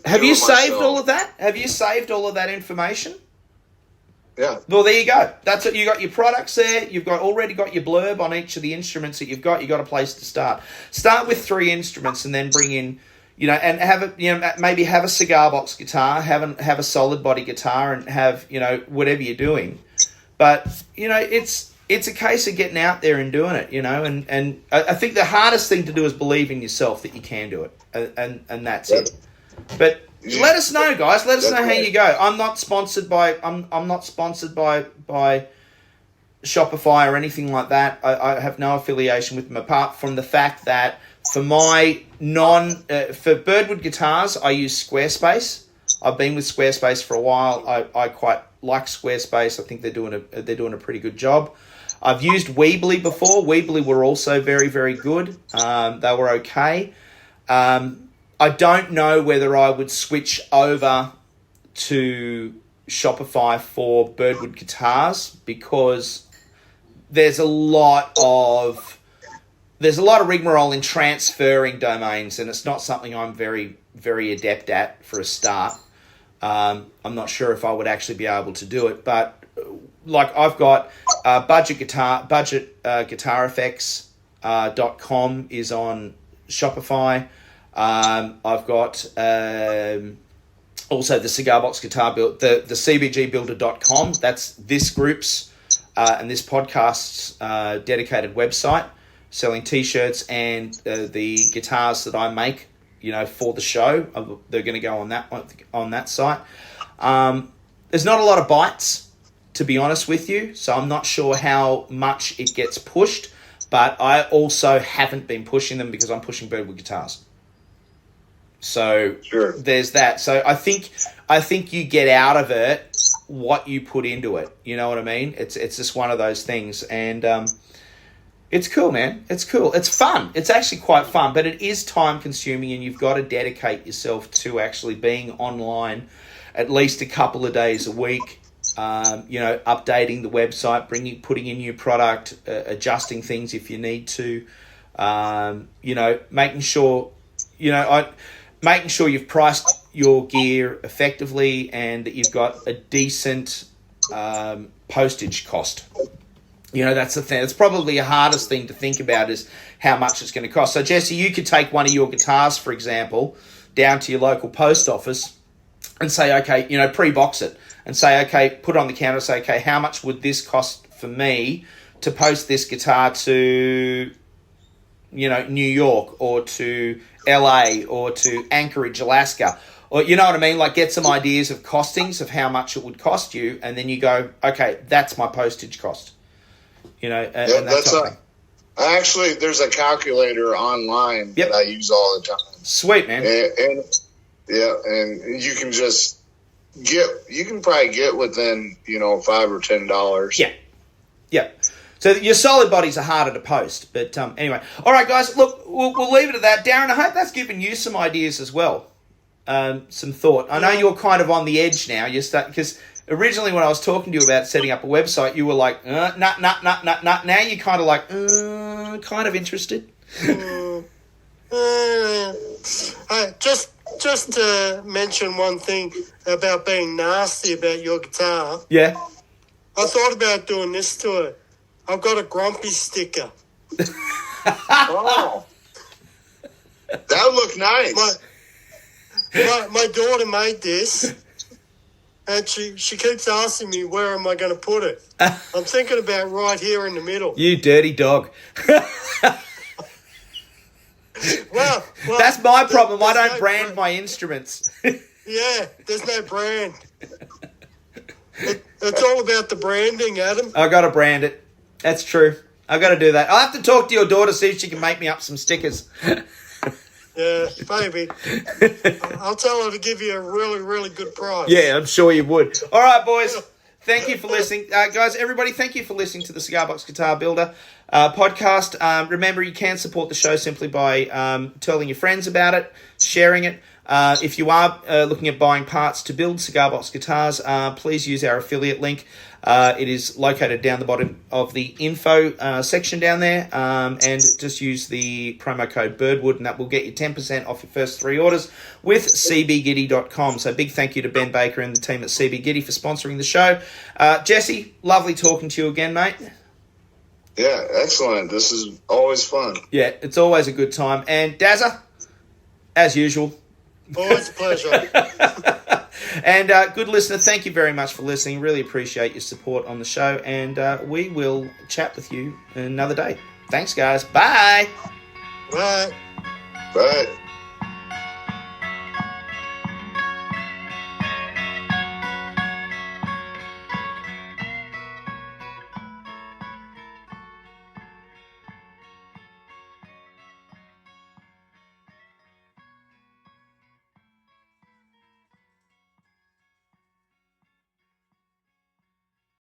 Have you saved all of that? Have you saved all of that information? Yeah. Well, there you go. That's it. You got your products there. You've already got your blurb on each of the instruments that you've got. You got a place to start. Start with 3 instruments, and then bring in. And have maybe have a cigar box guitar, have a solid body guitar, and have whatever you're doing. But it's a case of getting out there and doing it. And I think the hardest thing to do is believe in yourself that you can do it, and that's it. But let us know, guys. Let us know how you go. I'm not sponsored by Shopify or anything like that. I have no affiliation with them apart from the fact that. For my for Birdwood guitars, I use Squarespace. I've been with Squarespace for a while. I quite like Squarespace. I think they're doing a pretty good job. I've used Weebly before. Weebly were also very, very good. They were okay. I don't know whether I would switch over to Shopify for Birdwood guitars because there's a lot of there's a lot of rigmarole in transferring domains, and it's not something I'm very, very adept at for a start. I'm not sure if I would actually be able to do it, but like I've got budgetguitareffects.com is on Shopify. I've got also the Cigar Box Guitar Build, the CBGbuilder.com. That's this group's and this podcast's dedicated website, selling T-shirts and the guitars that I make, for the show. They're going to go on that site. There's not a lot of bites, to be honest with you, so I'm not sure how much it gets pushed, but I also haven't been pushing them because I'm pushing Birdwood guitars. So sure. There's that. So I think you get out of it what you put into it. You know what I mean? It's just one of those things, and it's cool, man. It's cool. It's fun. It's actually quite fun, but it is time consuming, and you've got to dedicate yourself to actually being online at least a couple of days a week. Updating the website, putting in new product, adjusting things if you need to. Making sure you've priced your gear effectively and that you've got a decent postage cost. That's the thing. It's probably the hardest thing to think about is how much it's going to cost. So, Jesse, you could take one of your guitars, for example, down to your local post office and say, okay, pre-box it and say, okay, put it on the counter and say, okay, how much would this cost for me to post this guitar to, New York or to LA or to Anchorage, Alaska, or you know what I mean? Like get some ideas of costings of how much it would cost you, and then you go, okay, that's my postage cost. And that's actually there's a calculator online that I use all the time. Sweet, man. And you can just you can probably get within $5 or $10. Yeah. So your solid bodies are harder to post, but anyway. All right, guys. Look, we'll leave it at that. Darren, I hope that's given you some ideas as well, some thought. I know you're kind of on the edge now. Because originally when I was talking to you about setting up a website, you were like, nah. Now you're kind of like, kind of interested. Just to mention one thing about being nasty about your guitar. Yeah. I thought about doing this to it. I've got a grumpy sticker. Oh. That would look nice. My daughter made this, and she keeps asking me where am I going to put it. I'm thinking about right here in the middle. You dirty dog. Well, that's my problem. I don't brand my instruments. Yeah, there's no brand. It's all about the branding, Adam. I got to brand it. That's true. I've got to do that. I'll have to talk to your daughter, see if she can make me up some stickers. Yeah, maybe. I'll tell her to give you a really, really good price. Yeah, I'm sure you would. All right, boys. Thank you for listening. Guys, everybody, thank you for listening to the Cigar Box Guitar Builder podcast. Remember, you can support the show simply by telling your friends about it, sharing it. If you are looking at buying parts to build Cigar Box guitars, please use our affiliate link. It is located down the bottom of the info section down there, and just use the promo code Birdwood, and that will get you 10% off your first 3 orders with C.B.Gitty.com. So big thank you to Ben Baker and the team at C.B.Gitty for sponsoring the show. Jesse, lovely talking to you again, mate. Yeah, excellent. This is always fun. Yeah, it's always a good time. And Dazza, as usual. Always a pleasure. And good listener, thank you very much for listening. Really appreciate your support on the show. And we will chat with you another day. Thanks, guys. Bye. Bye. Bye.